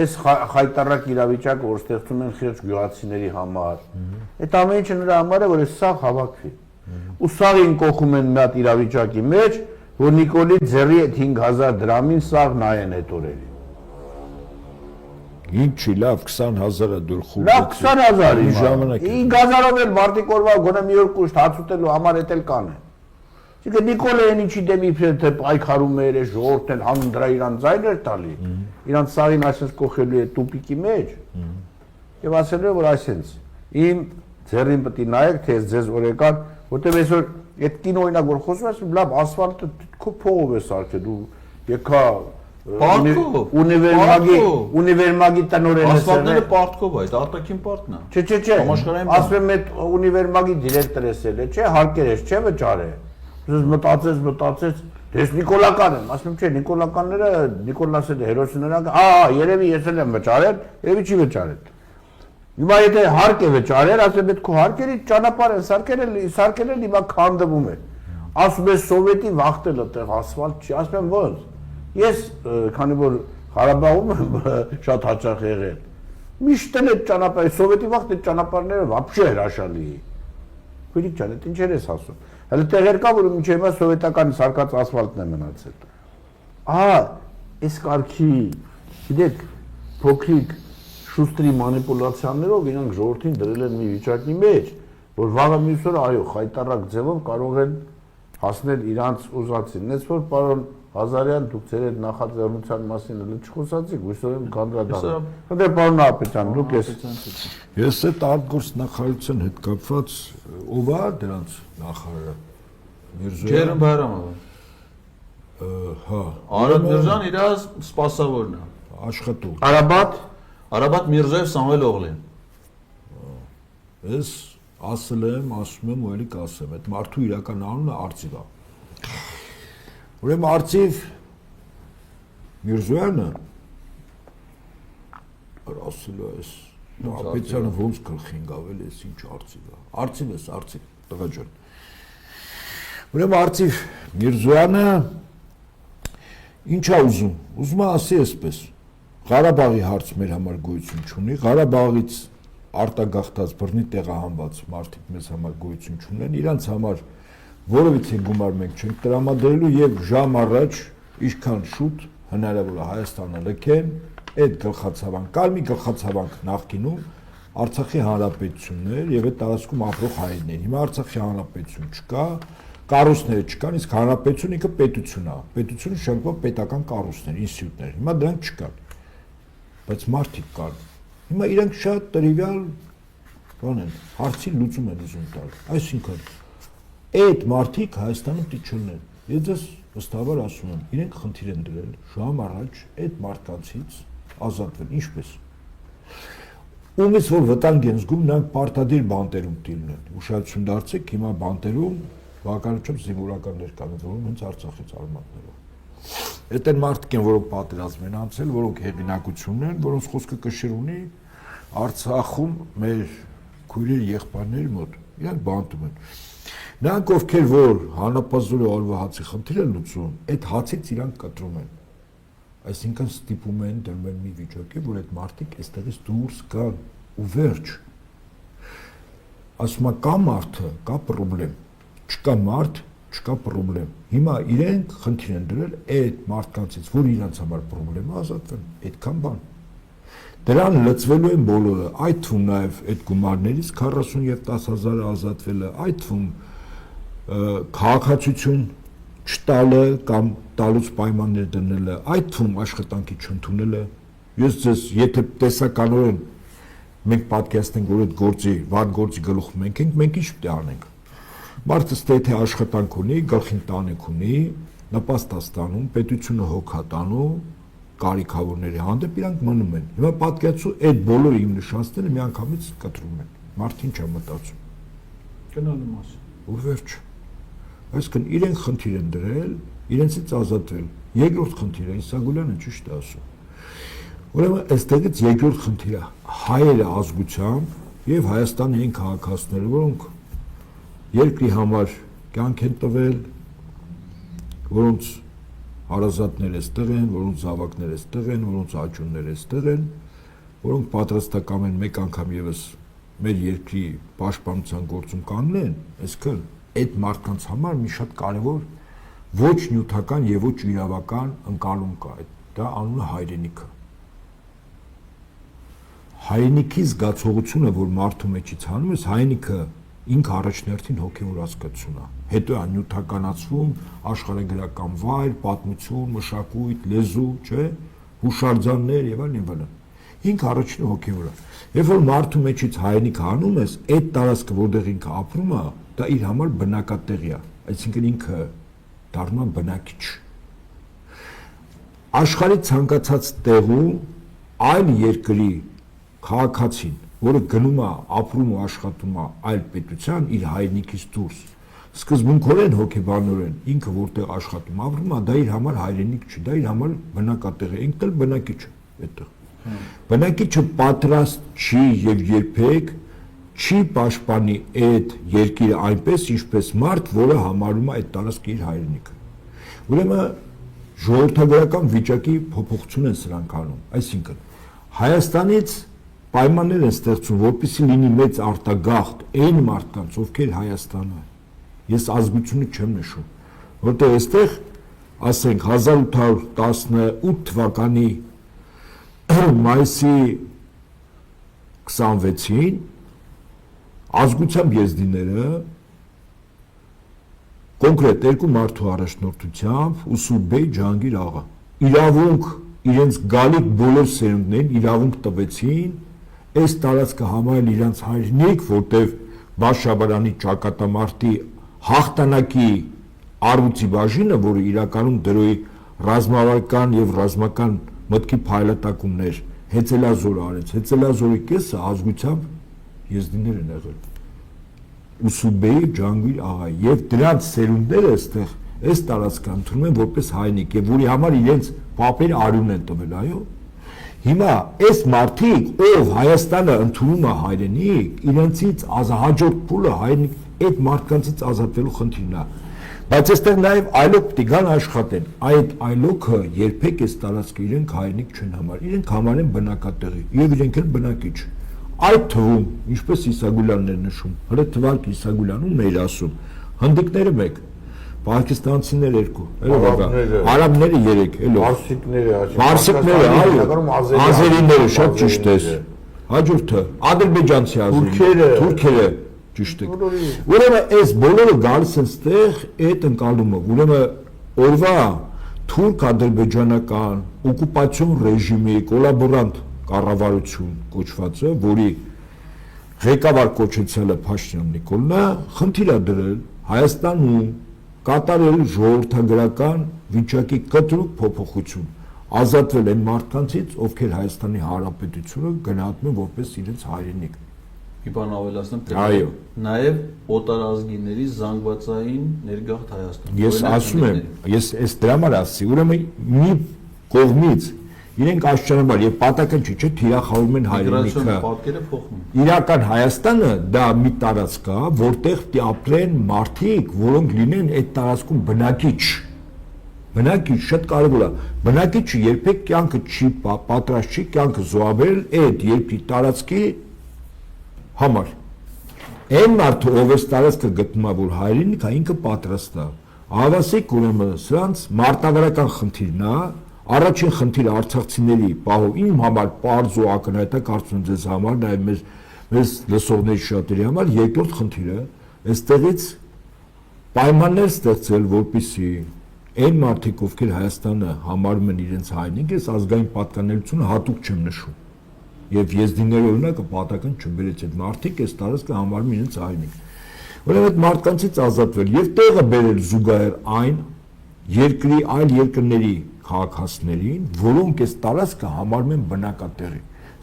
այս խայտարակ իրավիճակը, որ ստեղծում են խիղճ գյուղացիների համար, այդ ամեն ինչը նրա համար է, որ այս սաղ հավաքվի։ Ու սաղին կողում են մի հատ իրավիճակի մեջ, որ Նիկոլի ձեռի այդ 5000 դրամին սաղ նայեն այդ օրերին։ Ինչի լավ 20,000-ը դուր խուլ։ Լավ 20,000-ի ժամանակ։ 5000-ով էլ մարդիկ օրվա գոնե մի օր կուշտ հաց ուտելու համար էդ էլ կան է։ Çünkü Nikolay'ın içi demeyip de aykarım mere jorten handra İran zayner tali. İran sayın asens koxelu tupiki mec. Եվ ասել է որ այսենց իմ ձեռին պետք է նայեք թե ձեզ օրեկան որտեղ այսօր այդ կին օրինակ որ խոսում ես լավ ասֆալտը քո փողով է սարքել դու եկա ունիվերմագի տնօրենը ասֆալտները պարտքով այդ արտաքին պարտն է չէ ասում եմ այդ ունիվերմագի դիրեկտոր էսել է չէ հարկեր ես չէ վճարե ես մտածեց դες նիկոլական եմ ասում չէ նիկոլականները նիկոլասը հերոսները երևի ես էլ եմ վճարել երևի չի վճարել Հիմա եթե հարկ է վճարել, ասեմ այդ քո հարկերի ճանապարհ են սարքել են հիմա քանդվում է։ Ասում ես սովետի վախտելը տեղ ասֆալտ չի, ասում եմ ոնց։ Ես քանի որ Ղարաբաղում եմ շատ հաճախ եղել։ Միշտ էլ այդ ճանապարհը սովետի վախտ այդ ճանապարհները вообще հրաշալի է։ Քույրիկ ջան, այդ ինչեր ես ասում։ Հələ տեղեր կա, որ մինչև հիմա սովետական սարքած ասֆալտն է մնացել։ Այս կարգի, գիտեք, փոքրիկ շուստրի մանիպուլացիաներով իրանք ժողովրդին դրել են մի վիճակի մեջ, որ վաղը մյուս օրը այո, խայտարակ ձևով կարող են հասնել իրանց ուզածին։ Նենց որ պարոն Ղազարյան դուք ձեր այդ նախաձեռնության մասին էլ չխոսացիք, հույսով եմ կանդրադառնամ։ Դե պարոն Ապետյան, դուք ես այդ արտգործ նախարարության հետ կապված ով է դրանց նախարարը։ Ջերմ Բայրամովը։ Հա։ Արադ Միրզան իր սպասավորն է։ Աշխատող։ Արաբատ Միրզոև Սամվել Օղլին։ Ես ասել եմ, ասում եմ ու էլի կասեմ, այդ մարդու իրական անունը Արծիվ է։ Ուրեմն Արծիվ Միրզոյանը ասել է այս Ապետյանը ոնց գլխին գավել էս ինչ Արծիվ է։ Արծիվ էս, Արծիվ, տղա ջան։ Ուրեմն Արծիվ Միրզոյանը ինչ է ուզում։ Ուզում է ասի այսպես Ղարաբաղի հարց մեր համար գոյություն չունի, Ղարաբաղից արտագաղթած բռնի տեղահանված մարդիկ մեզ համար գոյություն չունեն, իրանց համար որևիցե գումար մենք չենք տրամադրելու եւ ժամ առաջ ինչքան շուտ հնարավոր է Հայաստանը լքեն այդ գլխացավանք, կար մի գլխացավանք նախկինում Արցախի հանրապետություններ եւ այդ տարածքում ապրող հայերներ։ Հիմա Արցախի հանրապետություն չկա, կառույցները չկան, իսկ հանրապետությունը ինքը պետություն է։ Պետությունը շրջապատող պետական կառույցներ, ինստիտուտներ։ Հիմա դրանք չկան։ Բայց մարդիկ կան։ Հիմա իրանք շատ տրիվիալ բան են, հարցի լուծում են ուզում տալ։ Այսինքն այդ մարդիկ Հայաստանում պիտի չլինեն։ Ես ձեզ վստահաբար ասում եմ, իրենք խնդիր են դրել ժամ առաջ այդ մարդկանցից ազատվել, ինչպես։ Ումից որ վտանգ են զգում, նրանք պարտադիր բանտերում տիլնեն։ Ուշադրություն դարձեք, հիմա բանտերում բավականաչափ զինվորականներ կան, որոնք հենց Արցախից արմատներով։ Այդ են մարդիկ են, որոնք պատերազմ են անցել, որոնք հեղինակություն են, որոնց խոսքը կշիռ ունի Արցախում մեր քույրեր եղբայրների մոտ, իրանք բանտում են։ Նրանք ովքեր որ հանապազորի օրվա հացի խնդիր են լուծում, այդ հացից իրանք կտրում են։ Այսինքն ստիպում են դնում են մի վիճակի, որ այդ մարդիկ այստեղից դուրս գան ու վերջ։ Ասում է կա մարդը, կա պրոբլեմ, չկա մարդ, չկա պրոբլեմ։ Հիմա իրենք խնդիր են դրել այդ մարդկանցից, որ իրանց համար պրոբլեմը ազատվեն, այդքան բան։ Դրան լծվելու են բոլորը, այդ թվում նաև այդ գումարներից 40 եւ 10,000-ը ազատվելը, այդ թվում քաղաքացիություն չտալը կամ տալուց պայմաններ դնելը, այդ թվում աշխատանքի չընդունելը։ Ես ձեզ, եթե տեսականորեն մենք պատկերացնենք, որ այդ գործի, վատ գործի գլուխ մենք ենք, մենք ինչ պետք է անենք։ Մարդը թե աշխատանք ունի, գլխին տանիք ունի, նպաստ ստանում, պետությունը հոգա տանում, կարիքավորների հանդեպ իրանք մնում են։ Հիմա պատկերացու այդ բոլոր իմ նշանները միանգամից կտրում են։ Մարդը ինչ է մտածում։ Գնալու մաս։ Ու վերջ։ Այսինքն իրենք խնդիր են դրել, իրենցից ազատվել։ Երկրորդ խնդիրը Իսագուլյանը ճիշտ է ասում։ Ուրեմն այստեղից երկրորդ խնդիրը հայերը ազգությամբ եւ Հայաստանի այն քաղաքացիները, որոնք երկրի համար կյանք են տվել, որոնց հարազատներ էստեղ են, որոնց զավակներ էստեղ են, որոնց աճուններ էստեղ են, որոնք պատրաստական են մեկ անգամ եւս մեր երկրի պաշտպանության գործում կանգնեն, այսինքն այդ մարդկանց համար մի շատ կարևոր ոչ նյութական եւ ոչ իրավական ընկալում կա, դա անունը հայրենիքը։ Հայրենիքի զգացողությունը, որ մարդու մեջից հանում ես, հայրենիքը ինքը առաջնորդին հոգևոր հասկացություն է։ Հետո է նյութականացվում աշխարհագրական վայր, պատմություն, մշակույթ, լեզու, չէ, հուշարձաններ եւ այլն։ Ինքը առաջինը հոգևոր է։ Երբ որ մարդու մեջից հայրենիք հանում ես, այդ տարածքը, որտեղ ինքը ապրում է, դա իր համար բնակատեղի է, այսինքն ինքը դառնում է բնակիչ։ Աշխարհի ցանկացած տեղում այլ երկրի քաղաքացին, որը գնում է, ապրում ու աշխատում է այլ պետության, իր հայրենիքից դուրս, սկզբունքորեն հոգեբանորեն ինքը որտեղ աշխատում ապրում է, դա իր համար հայրենիք չի, դա իր համար բնակատեղ է, ինքն էլ բնակիչ է այդտեղ։ Բնակիչը պատրաստ չի եւ երբեք չի պաշտպանի այդ երկիրը այնպես, ինչպես մարդ, որը համարում է այդ տարածքը իր հայրենիքը։ Ուրեմն ժողովրդագրական վիճակի փոփոխություն են սրանք անում, այսինքն Հայաստանից պայմաններ են ստեղծում, որպեսզի լինի մեծ արտագաղթ այն մարդկանց, ովքեր Հայաստանը։ Ես ազգությունը չեմ նշում, որտեղ այստեղ, ասենք 1818 թվականի մայիսի 26-ին ազգությամբ եզդիները կոնկրետ երկու մարդու առաջնորդությամբ Ուսուբեյ Ջանգիր աղա իրավունք իրենց գալիք բոլոր սերունդներին իրավունք տվեցին այս տարածքը համարել իրանց հայրենիք, որտեղ Բաշաբարանի ճակատամարտի հաղթանակի առյուծի բաժինը, որը իրականում դրոյի ռազմավարական եւ ռազմական մտքի փայլատակումներ Հեծելազորը արեց, Հեծելազորի կեսը ազգությամբ եզդիներ են եղել։ Ուսուբեյ Ջանգիր աղա եւ դրանց սերունդները այստեղ այս տարածքը ընդունում են որպես հայրենիք եւ որի համար իրենց պապերը արյուն են տվել, այո։ Հիմա այս մարդիկ, ով Հայաստանը ընդունում է հայրենիք, իրենցից հաջորդ փուլը հայրենիք այդ մարդկանցից ազատվելու խնդիրն է։ Բայց այստեղ նաև այլոք պետք է գան աշխատեն։ Այդ այլոքը երբեք այս տարածքը իրենք հայրենիք չեն համարել, իրենք համարեն բնակատեղի եւ իրենք էլ բնակիչ։ Այդ թվում, ինչպես Իսագուլյանն էր նշում, հրը թվարկ Իսագուլյանում մեր ասում, հնդիկները մեկ, պակիստանցիները երկու, արաբները երեք, վարսիկները, ազերիները, շատ ճիշտ ես, հաջորդը, ադրբեջանցի ազերիները, թուրքերը, ճիշտ եք։ Ուրեմն այս բոլորը գալիս են ստեղ այդ ընկալումը, ուրեմն օրվա թուրք-ադրբեջանական օկուպացիոն ռեժիմի կոլաբորանտ կառավարություն կոչվածը, որի ղեկավար կոչեցել է Փաշինյան Նիկոլնը, խնդիր է դրել Հայաստանում կատարել ժողովրդագրական վիճակի կտրուկ փոփոխություն, ազատվել այն մարդկանցից, ովքեր Հայաստանի Հանրապետությունը գնահատում են որպես իրենց հայրենիք։ Մի բան ավելացնեմ, Այո։ նաև օտարազգիների զանգվածային ներգաղթ Հայաստան։ Ես ասում եմ, ես այս դրա համար ասի, ուրեմն մի կողմից իրենք աշխարհաբար եւ պատական չի, չէ՞, թիրախավորում են հայրենիքը։ Պատկերը փոխվում։ Իրական Հայաստանը դա մի տարածք է, որտեղ պիտի ապրեն մարդիկ, որոնք լինեն այդ տարածքում բնակիչ։ Բնակիչ շատ կարևոր է։ Բնակիչը երբեք կյանքը չի պատրաստ չի կյանքը զոհաբերել այդ երկրի տարածքի համար։ Այն մարդը, ով այս տարածքը գտնում է, որ հայրենիք է, ինքը պատրաստ է։ Հավասիկ ուրեմն սրանց մարտավարական խնդիրն է, առաջին խնդիրը արցախցիների պահով իմ համար պարզ ու ակնհայտ է, կարծում եմ ձեզ համար, նաև մեզ լսողների շատերի համար, երկրորդ խնդիրը այստեղից պայմաններ ստեղծել, որպեսզի այն մարդիկ, ովքեր Հայաստանը համարում են իրենց հայրենիք, այս ազգային պատկանելությունը հատուկ չեմ նշում։ Եվ եզդիների օրինակը պատական չբերեց այդ մարդիկ այս տարածքը համարում իրենց հայրենիք։ Ուրեմն այդ մարդկանցից ազատվել եւ տեղը բերել զուգահեռ այն երկրի այլ երկրների քաղաքացիներին, որոնք այս տարածքը համարում են բնակատեղի։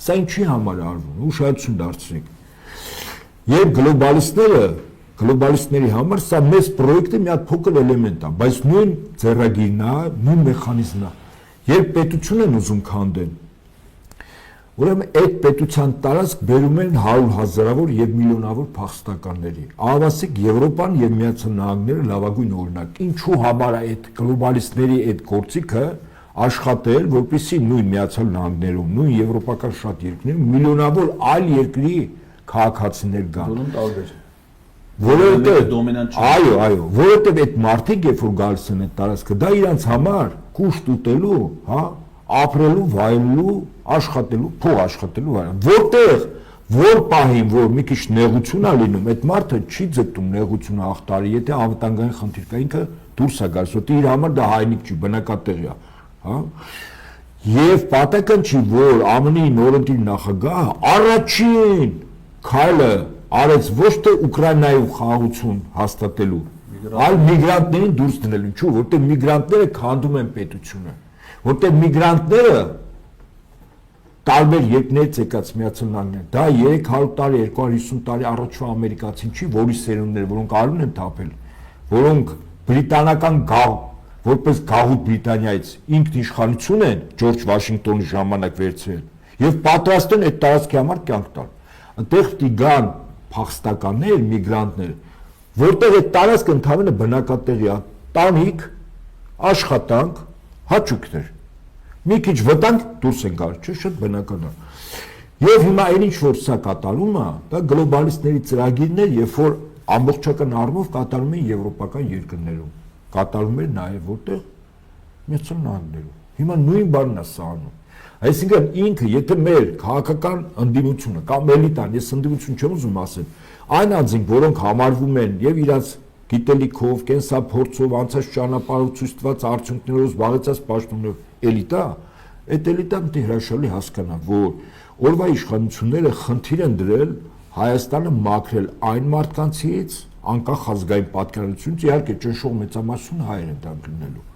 Սա ինչի համար արվում, ուշադրություն դարձրեք։ Եվ գլոբալիստների համար սա մեծ պրոյեկտի մի հատ փոքր էլեմենտ է, բայց նույն ձեռագիրն է, նույն մեխանիզմն է։ Երբ պետություն են ուզում քանդեն, ուրեմն այդ պետության տարածք բերում են 100,000-ավոր եւ միլիոնավոր փախստականների։ Ահավասիկ Եվրոպան եւ Միացյալ Նահանգները լավագույն օրինակ։ Ինչու համար է այդ գլոբալիստների այդ գործիքը աշխատել, որպեսզի նույն Միացյալ Նահանգներում, նույն եվրոպական շատ երկրներում միլիոնավոր այլ երկրի քաղաքացիներ կան։ Որոնք տարբեր։ Որովհետեւ այո, որովհետեւ այդ մարդիկ երբ որ գալիս են այդ տարածքը, դա իրանց համար կուշտ ուտելու, հա, ապրելու, վայելելու, աշխատելու, փող աշխատելու վայրը։ Որտեղ որ պահին, որ մի քիչ նեղություն է լինում, այդ մարդը չի ձգտում նեղությունը ախտարի, եթե անվտանգային խնդիր կա, ինքը դուրս է գալիս, որտեղ իր համար դա հայրենիք չի, բնակատեղի է, հա։ Եվ պատական չի, որ ԱՄՆ-ի նորընտիր նախագահը առաջին քայլը արեց ոչ թե Ուկրաինայում խաղաղություն հաստատելու, այլ միգրանտներին դուրս դնելու, ինչու, որտեղ միգրանտները քանդում են պետությունը, որտեղ միգրանտները տարբեր երկրներից եկած Միացյալ Նահանգներ, դա 300 տարի, 250 տարի առաջվա ամերիկացին չի, որի սերունդներ, որոնք արուն են թափել, որոնք բրիտանական որպես գաղութ Բրիտանիայից ինքնիշխանություն են Ջորջ Վաշինգտոնի ժամանակ վերցրել եւ պատրաստ են այդ տարածքի համար կյանք տալ։ Այնտեղ պիտի գան փախստականներ, միգրանտներ, որտեղ այդ տարածքը ընդհանրապես բնակատեղի է, տանիք, աշխատանք, հաճույքներ։ Մի քիչ վտանգ դուրս են գալ, չէ՞, շատ բնական է։ Եվ հիմա այն ինչ որ սա կատարում է, դա գլոբալիստների ծրագիրն է, երբ որ ամբողջական առումով կատարում են եվրոպական երկրներում, կատարում են նաև որտեղ Միացյալ Նահանգներում։ Հիմա նույն բանն է սա անում։ Այսինքն ինքը, եթե մեր քաղաքական ընդդիմությունը կամ էլիտան, ես ընդդիմություն չեմ ուզում ասել, այն անձինք, որոնք համարվում են եւ իրաց գիտելիքով, կենսափորձով, անցած ճանապարհով ցույց տված արդյունքներով զբաղեցած պաշտոնով էլիտա, այդ էլիտան պետք է հրաշալի հասկանա, որ օրվա իշխանությունները խնդիր են դրել Հայաստանը մաքրել այն մարդկանցից, անկախ ազգային պատկանելությունից, իհարկե ճնշող մեծամասնություն հայեր են դրանք լինելու,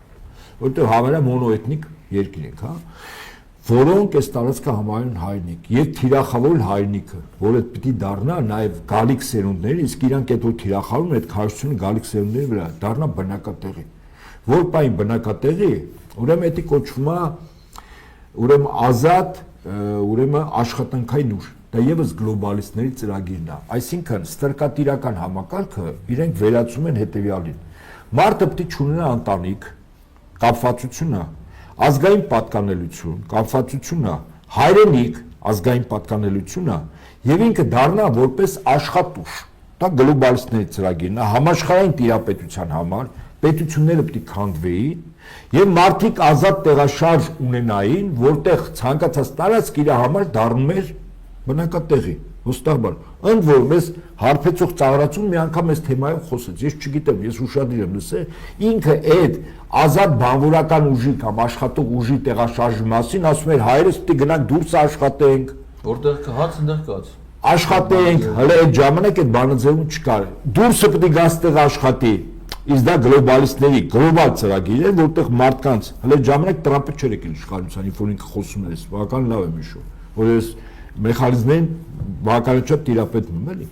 որտեղ հավարա մոնոէթնիկ երկիր ենք, հա, որոնք այս տարածքը համարեն հայրենիք եւ թիրախավոր հայրենիքը, որը պիտի դառնա նաեւ գալիք սերունդների, իսկ իրանք այդ որ թիրախավորում այդ քարշությունը գալիք սերունդների վրա դառնա բնակատեղի, որ պայն բնակատեղի, ուրեմն դա կոչվում է ուրեմն ազատ, ուրեմն աշխատանքային ուժ, դա եւս գլոբալիստների ծրագիրն է, այսինքն ստրկատիրական համակարգը իրենք վերացում են հետեւյալին, մարդը պիտի չունենա ընտանիք, կապվածությունը ազգային պատկանելություն, կապվածությունը, հայրենիք, ազգային պատկանելությունը եւ ինքը դառնա որպես աշխատուժ։ Դա գլոբալիստների ծրագիրն է, համաշխարհային տիրապետության համար պետությունները պետք է քանդվեին եւ մարդիկ ազատ տեղաշարժ ունենային, որտեղ ցանկացած տարածք իր համար դառնում էր բնակատեղի։ Հստակաբար, ընդ որ մեզ հարբեցող ծաղրացում մի անգամ այս թեմայով խոսեց, ես չգիտեմ, ես ուշադիր եմ լսել, ինքը այդ ազատ բանվորական ուժի կամ աշխատող ուժի տեղաշարժի մասին ասում էր հայրս պիտի գնանք դուրս աշխատենք, որտեղ կհաց այնտեղ կաց։ Աշխատենք, հələ այդ ժամանակ այդ բանը ձևում չկար։ Դուրսը պիտի գաս տեղ աշխատի։ Իսկ դա գլոբալիստների գլոբալ ծրագիր է, որտեղ մարդկանց հələ ժամանակ Տրամպը չէր եկել իշխանության, երբ որ ինքը խոսում էր, բավական լավ եմ հիշում, որ այս մեխանիզմին բավականաչափ տիրապետում էլի։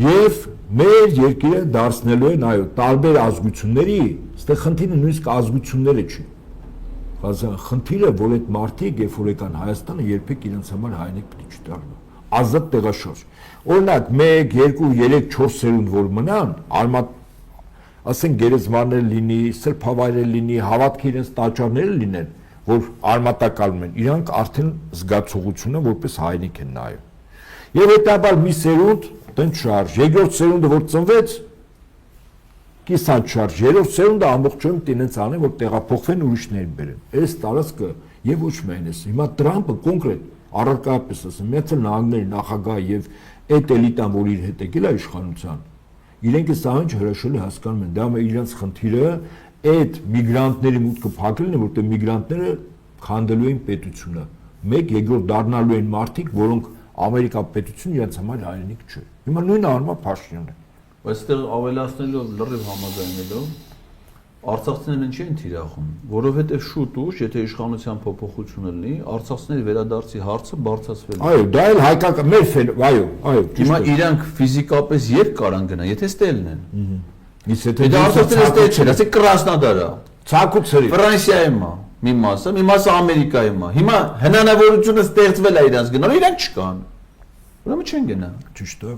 Եվ մեր երկիրը դարձնելու են, այո, տարբեր ազգությունների, այստեղ խնդիրը նույնիսկ ազգությունները չի։ Խնդիրը, որ այդ մարդիկ, երբ որ եկան Հայաստանը, երբեք իրենց համար հայրենիք պիտի չդառնա։ Ազատ տեղաշարժ։ Օրինակ 1, 2, 3, 4 սերունդ որ մնան, ասենք գերեզմաններ լինի, սրբավայրեր լինի, հավատքի իրենց տաճարները լինեն, որ արմատակալում են, իրանք արդեն զգացողությունը որպես հայրենիք են նայում։ Եվ հետաբար մի սերունդ տենց շարժ, երկրորդ սերունդը որ ծնվեց, կիսան շարժ, երրորդ սերունդը ամբողջովին տինենց անեն, որ տեղափոխվեն ուրիշներին բերեն։ Այս տարածքը եւ ոչ միայն էս։ Հիմա Տրամպը կոնկրետ առարկայապես ասեմ, Միացյալ Նահանգների նախագահ եւ այդ էլիտան, որ իր հետ եկել է իշխանության, իրենք այս ամենը հրաշալի հասկանում են, դա իրենց խնդիրը այդ միգրանտների մուտքը փակելն է, որտեղ միգրանտները քանդելու են պետությունը։ 1, 2 դառնալու են մարդիկ, որոնք Ամերիկա պետությունը իրենց համար հայրենիք չէ։ Հիմա նույնը անում է Փաշինյանը։ Բայց այստեղ ավելացնելով լրիվ համաձայնելով արցախցիներն ինչի են թիրախում, որովհետև շուտ ուշ, եթե իշխանության փոփոխությունը լինի, արցախցիների վերադարձի հարցը բարձրացվել է։ Այո, դա էլ հայկական մեր այո, հիմա իրանք ֆիզիկապես երբ կարան գնան, եթե ստելն են։ Իսկ եթե դա արցախցիները ստել չեն, ասեք Կրասնոդարը, ցակուցերի Ֆրանսիայում է, մի մասը Ամերիկայում է։ Հիմա հնարավորությունը ստեղծվել է իրանց գնալու, իրանք չկան։ Ուրեմն չեն գնա։ Ճիշտ է։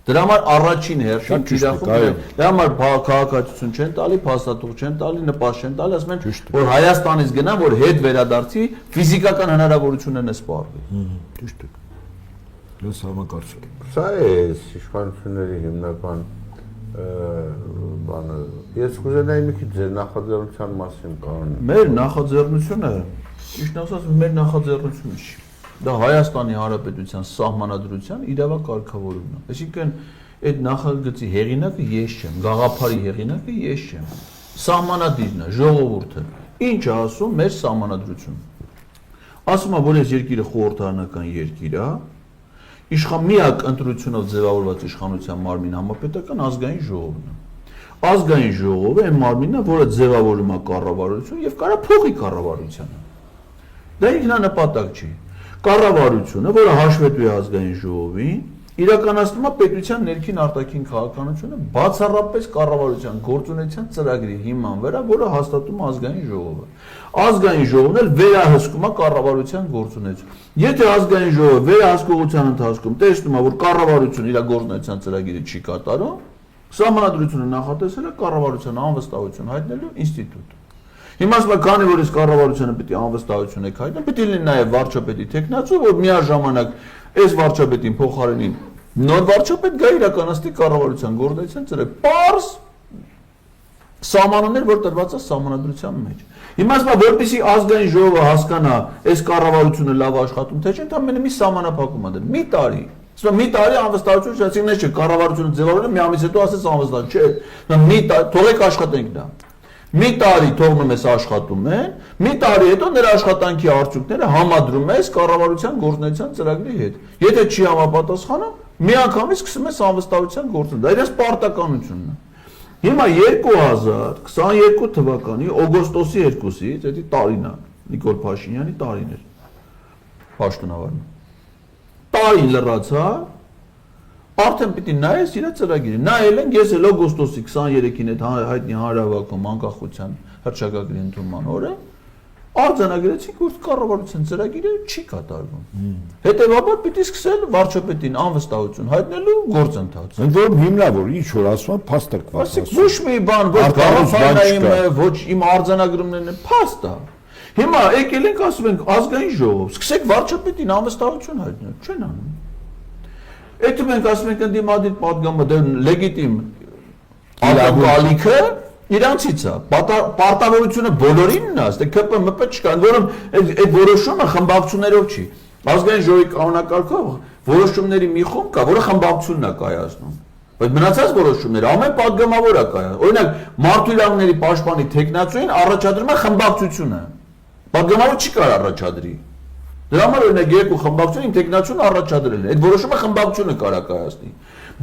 Դրա համար առաջին հերթին թիրախում են, դրա համար քաղաքացիություն չեն տալի, փաստաթուղթ չեն տալի, նպաստ չեն տալի, ասում են, որ Հայաստանից գնան, որ հետ վերադարձի ֆիզիկական հնարավորություններն է սպառվի։ Ճիշտ է։ Ես համակարգ եմ։ Սա է իշխանությունների հիմնական բանը։ Ես կուզենայի մի քիչ ձեր նախաձեռնության մասին կանոն։ Մեր նախաձեռնությունը, ճիշտ ասած, մեր նախաձեռնությունը չի։ Դա Հայաստանի Հանրապետության սահմանադրության իրավակարգավորումն է։ Այսինքն այդ նախագծի հեղինակը ես չեմ, գաղափարի հեղինակը ես չեմ։ Սահմանադիրն է, ժողովուրդը։ Ինչ է ասում մեր սահմանադրությունը։ Ասում է, որ այս երկիրը խորհրդարանական երկիր է, միակ ընտրությունով ձևավորված իշխանության մարմին համապետական ազգային ժողովն է։ Ազգային ժողովը այն մարմինն է, որը ձևավորում է կառավարություն եւ կարա փոխի կառավարությանը։ Դա ինքնանպատակ չի։ Կառավարությունը, որը հաշվետու է ազգային ժողովին, իրականացնում է պետության ներքին արտաքին քաղաքականությունը բացառապես կառավարության գործունեության ծրագրի հիման վրա, որը հաստատում է ազգային ժողովը։ Ազգային ժողովն էլ վերահսկում է կառավարության գործունեությունը։ Եթե ազգային ժողովը վերահսկողության ընթացքում տեսնում է, որ կառավարությունը իր գործունեության ծրագիրը չի կատարում, սահմանադրությունը նախատեսել է կառավարության անվստահություն հայտնելու ինստիտուտ։ Հիմա ասում քանի որ այս կառավարությունը պետք է անվստահություն եք հայտնել, պետք է լինի նաև վարչապետի տեխնացու, որ միաժամանակ այս վարչապետին փոխարինին նոր վարչապետ գա իրականացնի կառավարության գործունեության ծրագիր։ Պարզ սահմաններ, որ տրված է սահմանադրության մեջ։ Հիմա ասում որպեսզի ազգային ժողովը հասկանա այս կառավարությունը լավ աշխատում թե չէ, ընդամենը մի սահմանափակում է դրել։ Մի տարի։ Ասում մի տարի անվստահություն չասիններ չէ, կառավարությունը ձևավորել է, մի ամիս հետո ասես անվստահ չէ։ Մի տարի թողեք աշխատենք դա։ Մի տարի թողնում ես աշխատում են, մի տարի հետո նրա աշխատանքի արդյունքները համադրում ես կառավարության գործունեության ծրագրի հետ։ Եթե չի համապատասխանում, միանգամից սկսում ես անվստահության գործունեություն։ Դա իրենց պարտականությունն է։ Հիմա 2022 թվականի օգոստոսի 2-ից, դա տարին է, Նիկոլ Փաշինյանի տարին էր։ Պաշտոնավարն։ Տարին լրացա, արդեն պիտի նայես իր ծրագիրը։ Նայել են, ես էլ օգոստոսի 23-ին այդ հայտնի հանրահավաքում անկախության հռչակագրի ընդունման օրը արձանագրեցինք, որ կառավարության ծրագիրը չի կատարվում։ Հետևաբար պիտի սկսել վարչապետին անվստահություն հայտնելու գործընթաց։ Ընդ որում հիմնավոր ինչ որ ասում, փաստարկված։ Ասեք ոչ մի բան, ոչ գաղափարային, ոչ իմ արձանագրումներն են, փաստ է։ Հիմա եկել ենք ասում ենք ազգային ժողով, սկսեք վարչապետին անվստահություն հայտնել, չեն անում։ Այդ մենք ասում ենք ընդդիմադիր պատգամը դա լեգիտիմ ալիքը իրանցից է, պարտավորությունը բոլորինն է, այստեղ ԿՊՄՊ չկա, որում այդ որոշումը խմբակցություններով չի։ Ազգային ժողովի կանոնակարգով որոշումների մի խումբ կա, որը խմբակցությունն է կայացնում։ Բայց մնացած որոշումները ամեն պատգամավոր է կայացնում։ Օրինակ մարդու իրավունքների պաշտպանի տեխնացուին առաջադրում է խմբակցությունը։ Պատգամավոր չի կարող առաջադրի։ Դրա համար օրինակ երկու խմբակցություն ինտեգրացիոն առաջադրել են։ Այդ որոշումը խմբակցությունը կարող կայացնի։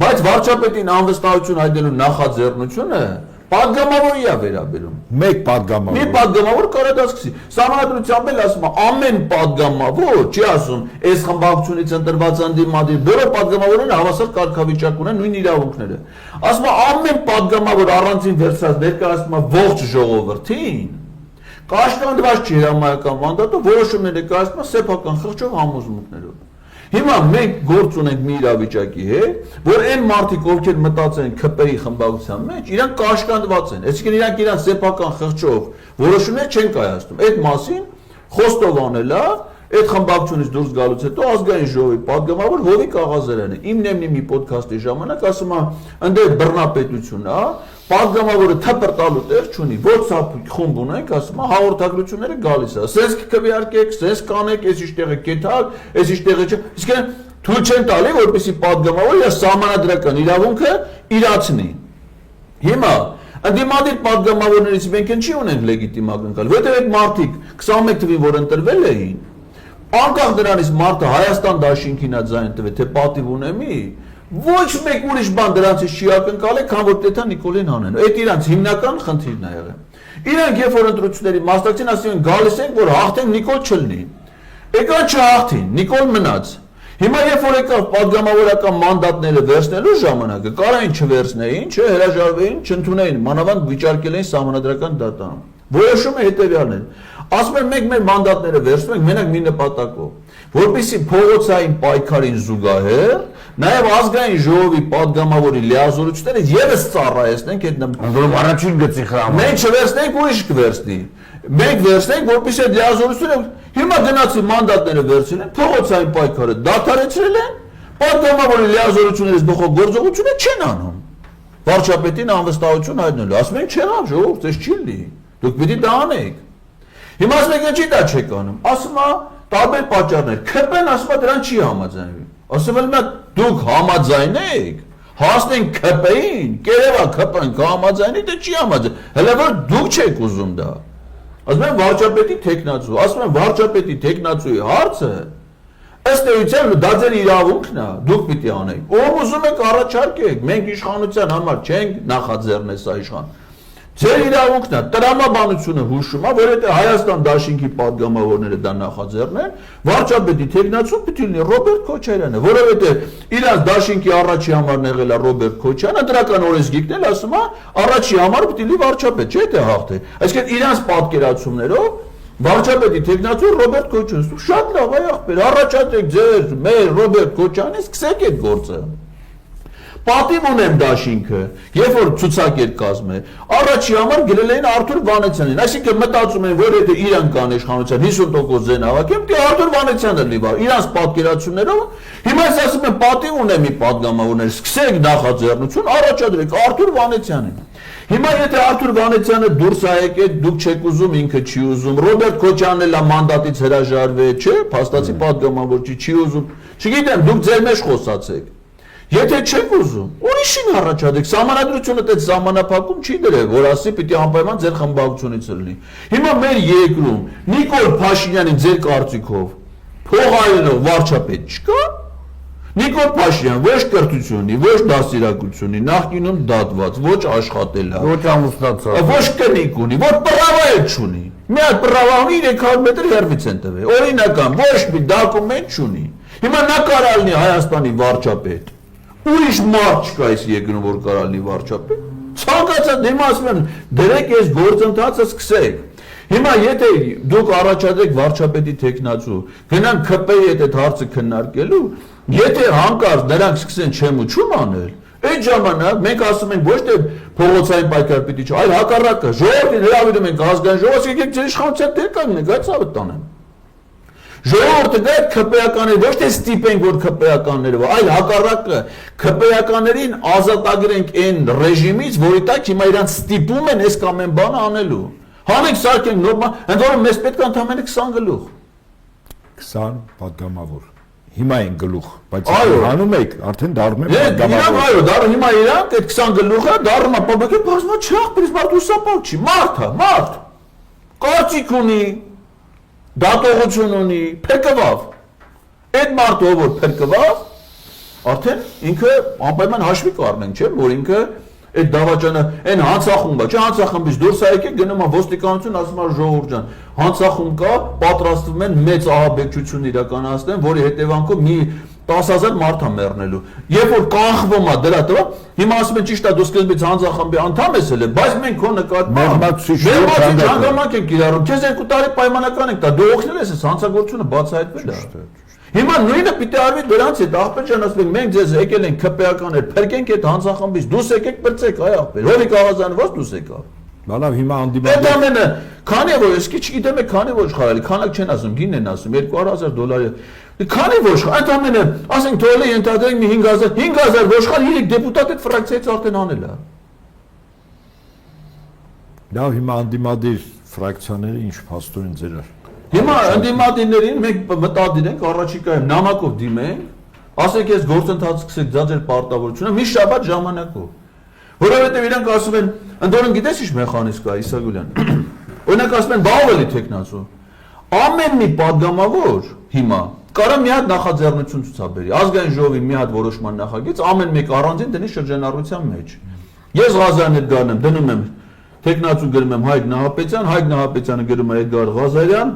Բայց վարչապետին անվստահություն հայտնելու նախաձեռնությունը Պատգամավորի է վերաբերում։ Մեկ պատգամավոր։ Մի պատգամավոր կարա դա սկսի։ Սահմանադրությամբ էլ ասում է ամեն պատգամավոր, չի ասում, այս խմբակցությունից ընտրված անդիմադիր, բոլոր պատգամավորները հավասար կարգավիճակ ունեն նույն իրավունքները։ Ասում է ամեն պատգամավոր առանձին վերցրած ներկայացնում է ողջ ժողովրդին, կաշկանդված չի հրամայական մանդատով որոշումներ ներկայացնում է սեփական խղճով համոզմունքներով։ Հիմա մենք գործ ունենք մի իրավիճակի հետ, որ այն մարդիկ, ովքեր մտածեն ԿՊ-ի խմբակցության մեջ, իրանք կաշկանդված են, այսինքն իրանք իրան սեփական խղճով որոշումներ չեն կայացնում։ Այդ մասին խոստովանել է այդ խմբակցությունից դուրս գալուց հետո ազգային ժողովի падգամավոր Հովիկ Աղազարյանը իմ մի ոդքասթի ժամանակ ասում է, ընդեր բռնապետություն է, падգամավորը թփր տալու տեղ չունի, WhatsApp խումբ ունենք, ասում է հաղորդագրությունները գալիս է, սենց կքվեարկեք, սենց կանեք, այս իշտեղը կեթալ, այս իշտեղը չէ, իսկ թույլ չեն տալի, որպեսզի падգամավորը իր սահմանադրական իրավունքը իրացնի։ Հիմա Անդիմադիր падգամավորներից մենք ինչի ունենք լեգիտիմ ակնկալ, որովհետև այդ մարդիկ 21 թվին որ ընտրվել էին, անկախ դրանից մարդը Հայաստան դաշինքին է ձայն տվել, թե պատիվ ունեմի, ոչ մեկ ուրիշ բան դրանցից չի ակնկալել, քան որ Տեթա Նիկոլին անեն։ Այդ իրանց հիմնական խնդիրն է եղել։ Իրանք երբ որ ընտրությունների մասնակցին ասում են գալիս ենք, որ հաղթենք Նիկոլ չլինի։ Եկան չհաղթին, Նիկոլ մնաց։ Հիմա երբ որ եկավ падգամավորական մանդատները վերցնելու ժամանակը, կարային չվերցնեին, չհրաժարվեին, չընդունեին, մանավանդ վիճարկել էին սահմանադրական դատան։ Որոշումը հետևյալն է։ Ասում են մենք մեր մանդատները վերցնում ենք մենակ մի նպատակով, որպեսզի փողոցային պայքարին զուգահեռ նաև ազգային ժողովի падգամավորի լիազորությունները եւս ծառայեցնենք այդ Անդրում առաջին գծի խրամը։ Մենք չվերցնենք, ուրիշ կվերցնի։ Մենք վերցնենք, որպեսզի այդ լիազորությունները հիմա գնացի մանդատները վերցրել են, փողոցային պայքարը դադարեցրել են, падգամավորի լիազորություններից բխող գործողությունը չեն անում։ Վարչապետին անվստահություն հայտնելու, ասում են չեղավ ժողովուրդ, այս չի լինի։ Դուք պիտի դա անեք։ Հիմա ասում եք ինչի դա չեք անում։ Ասում է տարբեր պատճառներ։ ԿՊ-ն ասում է դրան չի համաձայնվի։ Ասում եմ դուք համաձայնեք, հասնենք ԿՊ-ին, կերևա ԿՊ-ն կհամաձայնի, դե չի համաձայն։ Հələ որ դուք չեք ուզում դա։ Ասում եմ վարչապետի տեխնացու, ասում եմ վարչապետի տեխնացուի հարցը ըստ էության դա ձեր իրավունքն է, դուք պիտի անեք։ Ով ուզում եք առաջարկեք, մենք իշխանության համար չենք նախաձեռնել սա իշխան։ Ձեր իրավունքն է, տրամաբանությունը հուշում է, որովհետև Հայաստան դաշինքի падգամավորները դա նախաձեռնեն, վարչապետի տեխնացուն պիտի լինի Ռոբերտ Քոչարյանը, որովհետև իրանց դաշինքի առաջի համարն եղել է Ռոբերտ Քոչարյանը, դրական օրենսգիրքն էլ ասում է, առաջի համար պիտի լինի վարչապետ, չէ՞ թե հաղթե։ Այսինքն իրանց պատկերացումներով վարչապետի տեխնացուն Ռոբերտ Քոչարյանը, շատ լավ է ախպեր, առաջադրեք ձեր մեր Ռոբերտ Քոչարյանին, սկսեք այդ գործը։ Պատիվ ունեմ դաշինքը, երբ որ ցուցակեր կազմել, առաջի համար գրել էին Արթուր Վանեցյանին, այսինքն մտածում են, որ եթե իրան կան իշխանության 50% ձեն հավաքեմ, դե Արթուր Վանեցյանը լիվա, իրանց պատկերացումներով, հիմա ես ասում եմ պատիվ ունեմ մի падգամավորներ, սկսեք նախաձեռնություն, առաջադրեք Արթուր Վանեցյանին։ Հիմա եթե Արթուր Վանեցյանը դուրս է եկել, դուք չեք ուզում, ինքը չի ուզում, Ռոբերտ Քոչարյանն էլ մանդատից հրաժարվել, չէ՞, փաստացի падգամավոր չի ուզում, չգիտեմ, դուք ձեր մեջ խոսացեք։ Եթե չեք ուզում, ուրիշին առաջադրեք, սահմանադրությունը դե սահմանափակում չի դրել, որ ասի պիտի անպայման ձեր խմբակցությունից լինի։ Հիմա մեր երկրում Նիկոլ Փաշինյանին ձեր կարծիքով փողայինով վարչապետ չկա։ Նիկոլ Փաշինյան ոչ կրթություն ունի, ոչ դաստիարակություն ունի, նախկինում դատված, ոչ աշխատել է, Ոչ ամուսնացած։ ոչ կնիկ ունի, ոչ պրավա էլ չունի։ Մի հատ պրավա ունի 300 մետր հեռվից են տվել։ Օրինական, ոչ մի դոկումենտ չունի։ Հիմա նա կարա լինի Հայաստանի վարչապետ։ Ուրիշ մարդ չկա այս երկրում, որ կարա լինի վարչապետ։ Ցանկացած հիմա ասում են, դրեք այս գործընթացը սկսեք։ Հիմա եթե դուք առաջադրեք վարչապետի տեխնացու, գնան ԿՊ-ի հետ այդ հարցը քննարկելու, եթե հանկարծ նրանք սկսեն չեմուչում անել, այդ ժամանակ մենք ասում ենք ոչ թե փողոցային պայքար պիտի չէ, այլ հակառակը, ժողովրդին հրավիրում ենք ազգային ժողով, եկեք ձեր իշխանության դեր կանգնեք, այդ ցավը տանեմ։ Ժողովուրդը դա ԿՊ-ականները ոչ թե ստիպենք, որ ԿՊ-ականները, այլ հակառակը ԿՊ-ականներին ազատագրենք այն ռեժիմից, որի տակ հիմա իրանց ստիպում են այս կամ այն բանը անելու։ Հանեք սարքենք նորմալ, ընդ որում մեզ պետք է ընդամենը 20 գլուխ։ 20 падգամավոր։ Հիմա են գլուխ, բայց հանում եք, արդեն դառնում է падգամավոր։ Այո, դառնում հիմա իրանք այդ 20 գլուխը դառնում է բաբակի բազմա չախ, բայց մարդու սապալ չի, մարդ։ Կարծիք ունի, դատողություն ունի, փրկվավ։ Այդ մարդը որ փրկվավ, արդեն ինքը անպայման հաշվի կառնենք, չէ՞, որ ինքը Այդ դավաճանը այն հանցախումբը, չէ, հանցախմբից դուրս է եկել գնում է ոստիկանություն, ասում է ժողովուրդ ջան, հանցախումբ կա, պատրաստվում են մեծ ահաբեկչություն իրականացնեն, որի հետևանքով մի 10,000 մարդ է մեռնելու։ Երբ որ կանխվում է դրա տվա, հիմա ասում են ճիշտ է դու սկզբից հանցախմբի անդամ ես ելել, բայց մենք քո նկատմամբ հանգամանք ենք իրարում, քեզ 2 տարի պայմանական ենք տա, դու օգնել ես հանցագործությունը բացահայտվել է։ Հիմա նույնը պիտի արվի դրանց հետ, աղբեր ջան, ասում ենք մենք ձեզ եկել ենք քպեականներ, փրկենք այդ հանցախմբից, դուս եկեք բրծեք, այ աղբեր, հորի կաղազանված դուս եկավ։ Բանավ հիմա անդիմադիր։ Այդ ամենը, քանի որ ես չգիտեմ քանի ոչ խարալի, քանակ չեն ասում, գինն են ասում, $200,000։ Քանի ոշխ, այդ ամենը, ասենք թողել է ընդհանրեն մի 5,000 ոշխալ 3 դեպուտատ այդ ֆրակցիայից արդեն անել է։ Լավ, հիմա անդիմադիր ֆրակցիաները ինչ փաստորեն ձեր է։ Հիմա անդիմադիրներին մենք մտադիր ենք առաջիկայում նամակով դիմենք, ասենք ես գործընթաց սկսեք ձեր պարտավորությունը մի շաբաթ ժամանակով։ Որովհետև իրանք ասում են, ընդորեն գիտես ինչ մեխանիզմ կա Իսագուլյան։ Օրինակ ասում են բաղ էլի տեխնացու։ Ամեն մի падգամավոր հիմա կարա մի հատ նախաձեռնություն ցուցաբերի։ Ազգային ժողովի մի հատ որոշման նախագիծ ամեն մեկ առանձին դնի շրջանառության մեջ։ Ես Ղազարյան Էդգարն եմ դնում եմ տեխնացու գրում եմ Հայկ Նահապետյան, Հայկ Նահապետյանը գրում է Էդգար Ղազարյան,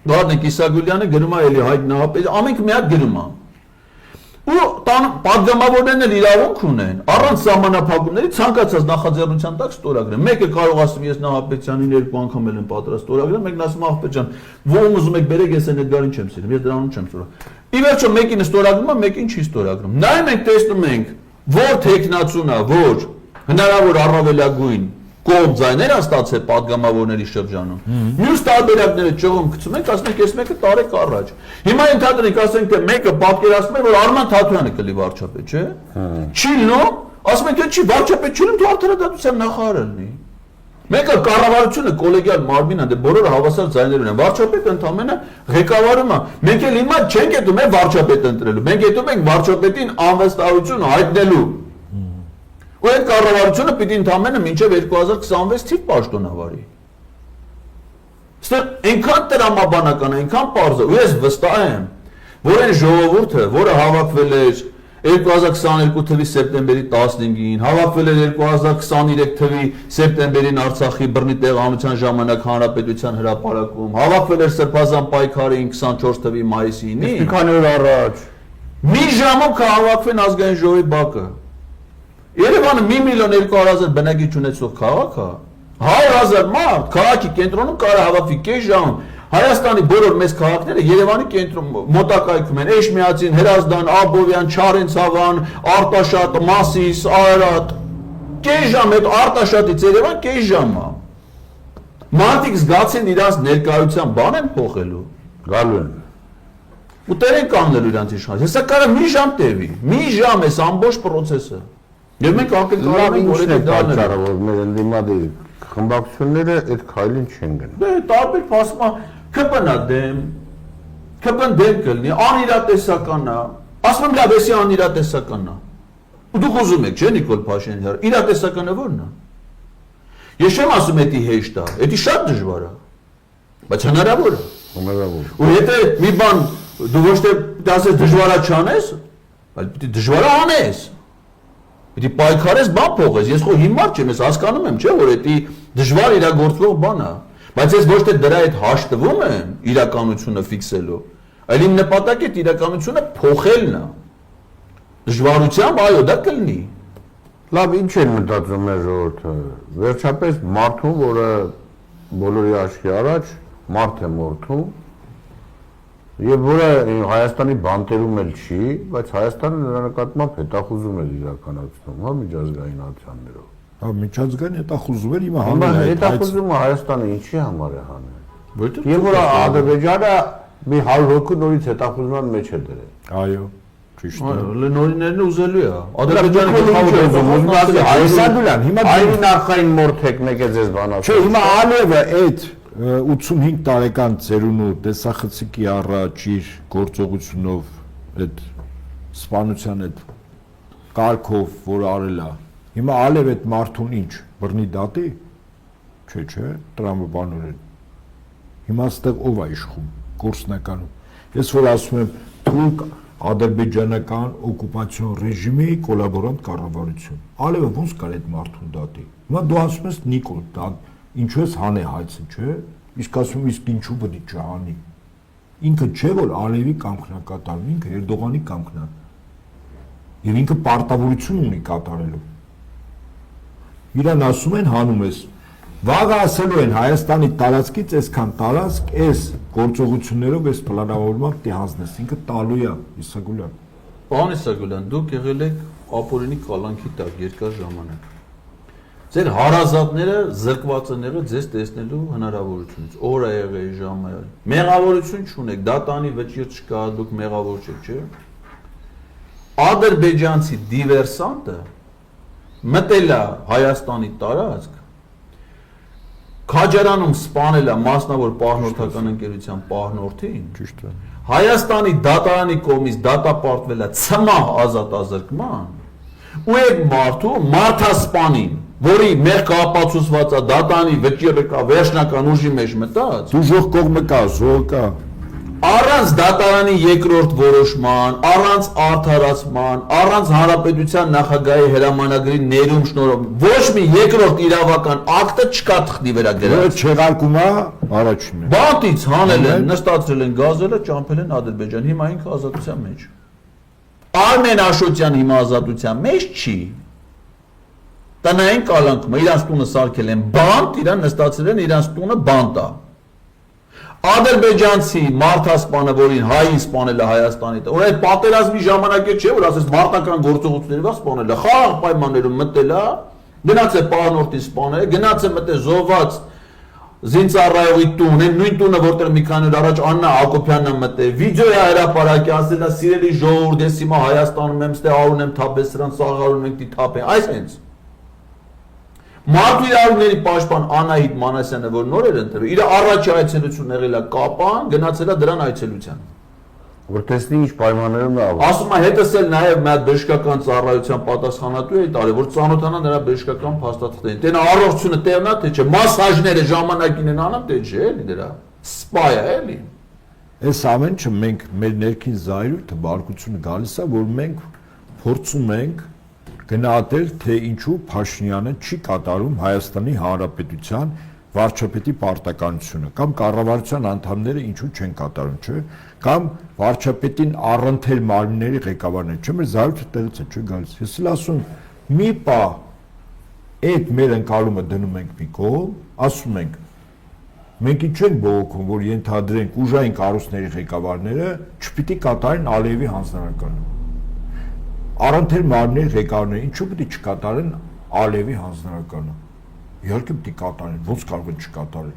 Գարնիկ Իսագուլյանը գրում է էլի Հայկ Նահապետյան, ամենք մի հատ գրում է։ Ու падգամավորներն էլ իրավունք ունեն առանց սահմանափակումների ցանկացած նախաձեռնության տակ ստորագրեն։ Մեկը կարող ասում ես Նահապետյանին 2 անգամ էլ եմ պատրաստ ստորագրել, մեկն ասում աղբեր ջան, ո՞ւմ ուզում եք բերեք, ես այն Էդգարին չեմ սիրում, ես դրանուն չեմ ստորագրում։ Ի վերջո մեկին ստորագրում է, մեկին չի ստորագրում։ Նայում ենք տեսնում ենք, որ տեխնացուն է, որ հնարավոր առավելագույն կողմ ձայներ է ստացել падգամավորների շրջանում։ Մյուս տարբերակները ճողում գցում ենք, ասենք ես մեկը տարեք առաջ։ Հիմա ընդհանրենք ասենք թե մեկը պատկերացնում է, որ Արման Թաթյանը կլի վարչապետ, չէ՞։ Չի լինում, ասում են թե չի վարչապետ չի լինում, դու արդարադատության նախարար լինի։ Մեկը կառավարությունը կոլեգիալ մարմին է, դե բոլորը հավասար ձայներ ունեն։ Վարչապետը ընդամենը ղեկավարում է։ Մենք էլ հիմա չենք ետում է վարչապետ ընտրելու։ Մենք ետում ենք վարչապետին անվստահություն հայտնելու։ Ու այդ կառավարությունը պիտի ընդամենը մինչև 2026 թիվ պաշտոնավարի։ Ստեղ այնքան տրամաբանական է, այնքան պարզ է, ու ես վստահ եմ, որ այն ժողովուրդը, որը հավաքվել էր 2022 թվականի սեպտեմբերի 15-ին, հավաքվել էր 2023 թվականի սեպտեմբերին Արցախի բռնի տեղանության ժամանակ Հանրապետության հրապարակում, հավաքվել էր Սրբազան պայքարին 24 թվականի մայիսի 9-ին։ Մի քանի օր առաջ մի ժամով կհավաքվեն ազգային ժողովի բակը։ Երևանը 1,200,000 բնակիչ ունեցող քաղաք է, 100,000 մարդ, քաղաքի կենտրոնում կարող հավաքվի կես ժամ, Հայաստանի բոլոր մեծ քաղաքները Երևանի կենտրոնում մոտակայքում են, Էշմիածին, Հրազդան, Աբովյան, Չարենցավան, Արտաշատ, Մասիս, Արարատ, կես ժամ, այդ Արտաշատից Երևան կես ժամ է։ Մարդիկ զգացին իրանց ներկայության բան են փոխելու, գալու են։ ու տեր են կանգնելու իրանց իշխանության։ Հեսա կարա մի ժամ տևի, մի ժամ էս ամբողջ process-ը։ Եվ մենք ակնկալում ենք, որ այդ դառնա, որ մեր ընդդիմադիր խմբակցությունները այդ քայլին չեն գնում։ Դե տարբեր փաստմա ԿՊՆ-ը դեմ, ԿՊՆ դեմ կլինի, անիրատեսական է, ասում եմ լավ, էսի անիրատեսական է։ Ու դուք ուզում եք, չէ՞ Նիկոլ Փաշինյան, իրատեսականը ո՞րն է։ Ես չեմ ասում էդի հեշտ է, էդի շատ դժվար է, բայց հնարավոր է։ Հնարավոր։ Ու եթե մի բան դու ոչ թե դասես դժվարա չանես, այլ պիտի դժվարը անես։ Պիտի պայքարես բան փողես, ես խո հիմար չեմ, ես հասկանում եմ, չէ՞ որ էդի դժվար իրագործվող բան է, բայց ես ոչ թե դրա հետ հաշտվում եմ իրականությունը ֆիքսելով, այլ իմ նպատակը այդ իրականությունը փոխելն է։ Դժվարությամբ այո, դա կլինի։ Լավ, ինչ են մտածում մեր ժողովուրդը։ Վերջապես մարդուն, որը բոլորի աչքի առաջ մարդ է մորթում, եւ որը Հայաստանի բանտերում էլ չի, բայց Հայաստանը նրա նկատմամբ հետախուզում է իրականացնում, հա, միջազգային ատյաններով։ Հա, միջազգային հետախուզում էր, հիմա հանում է հետախուզումը Հայաստանը ինչի համար է հանում։ Որտե՞ղ։ Եվ որ Ադրբեջանը մի 100 հոգու նորից հետախուզման մեջ է դրել։ Այո, ճիշտ է։ Նորիններն ուզելու է։ Ադրբեջանը Հայաստանն հիմա այրին արխային մորթեք մեկ է ձեզ բանացել։ Չէ, հիմա Ալիևը այդ 85 տարեկան ծերունու տեսախցիկի առաջ իր գործողությունով այդ սպանության այդ կարգով որ արել է հիմա Ալիև այդ մարդուն ինչ բռնի դատի չէ տրամաբանորեն հիմա ստեղ ով է իշխում գործնականում ես որ ասում եմ թուրք ադրբեջանական օկուպացիոն ռեժիմի կոլաբորանտ կառավարություն։ Ալևը ոնց կար այդ մարդուն դատի։ Հիմա դու ասում ես Նիկոլ, դա ինչու ես հանե հայցը, չէ՞։ Իսկ ասում իսկ ինչու պետք է չհանի։ Ինքը չէ որ Ալևի կամքն է կատարում, ինքը Էրդողանի կամքն է։ Եվ ինքը պարտավորություն ունի կատարելու։ Իրան ասում են հանում ես։ Վաղը ասելու են Հայաստանի տարածքից այսքան տարածք այս գործողություններով այս պլանավորմամբ դի հանձնես, ինքը տալու է Իսագուլյան։ Պարոն Իսագուլյան, դուք եղել եք ապօրինի կալանքի տակ երկար ժամանակ։ Ձեր հարազատները զրկված են եղել ձեզ տեսնելու հնարավորությունից։ Օր է եղել, ժամ է եղել։ Մեղավորություն չունեք, դատանի վճիռ չկա, դուք մեղավոր չեք, չէ՞։ Ադրբեջանցի դիվերսանտը մտել է Հայաստանի տարածք, Քաջարանում սպանել է մասնավոր պահնորդական ընկերության պահնորդին։ Ճիշտ է։ Հայաստանի դատարանի կողմից դատապարտվել է ցմահ ազատազրկման, ու այդ մարդու մարդասպանին, որի մեղքը ապացուցված է դատանի վճիռը կա, վերջնական ուժի մեջ մտած, Դուժող կողմը կա, զոհ կա։ առանց դատարանի երկրորդ որոշման, առանց արդարացման, առանց հանրապետության նախագահի հրամանագրի ներում շնորհով ոչ մի երկրորդ իրավական ակտը չկա թղթի վրա գրած։ Չեղարկում է առաջինը։ Բանտից հանել են, նստացրել են գազելը, ճամփել են Ադրբեջան։ Հիմա ինքը ազատության մեջ։ Արմեն Աշոտյան հիմա ազատության մեջ չի։ Տնային կալանքում իրանց տունը սարքել են բանտ, իրան նստացրել են իրանց տունը բանտա։ Ադրբեջանցի մարդասպանը, որին հային սպանել է Հայաստանի տեղ, որ այդ պատերազմի ժամանակ չէ, որ ասես մարտական գործողություններով սպանել է, խաղաղ պայմաններում մտել է, գնաց է պահնորդին սպանել, գնաց է մտել զոհված զինծառայողի տուն, այն նույն տունը, որտեղ մի քանի օր առաջ Աննա Հակոբյանն է մտել, վիդեո է հրապարակի, ասել է սիրելի ժողովուրդ, ես հիմա Հայաստանում եմ, ստե արուն եմ թափել սրան, սաղարուն ենք դի թափեն, այս հենց Մարդու իրավունքների պաշտպան Անահիտ Մանասյանը, որ նոր էր ընտրվել, իր առաջի այցելությունն եղել է Կապան, գնացել է դրան այցելության։ Որ տեսնի ինչ պայմաններում է աղ։ Ասում է հետս էլ նաև մի հատ բժշկական ծառայության պատասխանատու էի տարի, որ ծանոթանա նրա բժշկական փաստաթղթերին։ Տենա առողջությունը տեղնա թե չէ, մասաժները ժամանակին են անում թե չէ, էլի դրա։ Սպա է, էլի։ Այս ամենը մենք մեր ներքին զայրույթը բարկությունը գալիս է, որ մենք փորձում ենք գնահատել, թե ինչու Փաշինյանը չի կատարում Հայաստանի Հանրապետության վարչապետի պարտականությունը կամ կառավարության անդամները ինչու չեն կատարում, չէ՞, կամ վարչապետին առընթեր մարմինների ղեկավարները, չէ՞, մեր զայրույթը տեղից է չէ գալիս։ Ես էլ ասում մի պա այդ մեր ընկալումը դնում ենք մի կողմ, ասում ենք մենք ինչ ենք բողոքում, որ ենթադրենք ուժային կառույցների ղեկավարները չպիտի կատարեն Ալիևի հանձնարարականը։ Առընթեր մարմինների ղեկավարները ինչու պետք է չկատարեն Ալիևի հանձնարարականը։ Իհարկե պետք է կատարեն, ոնց կարող են չկատարել։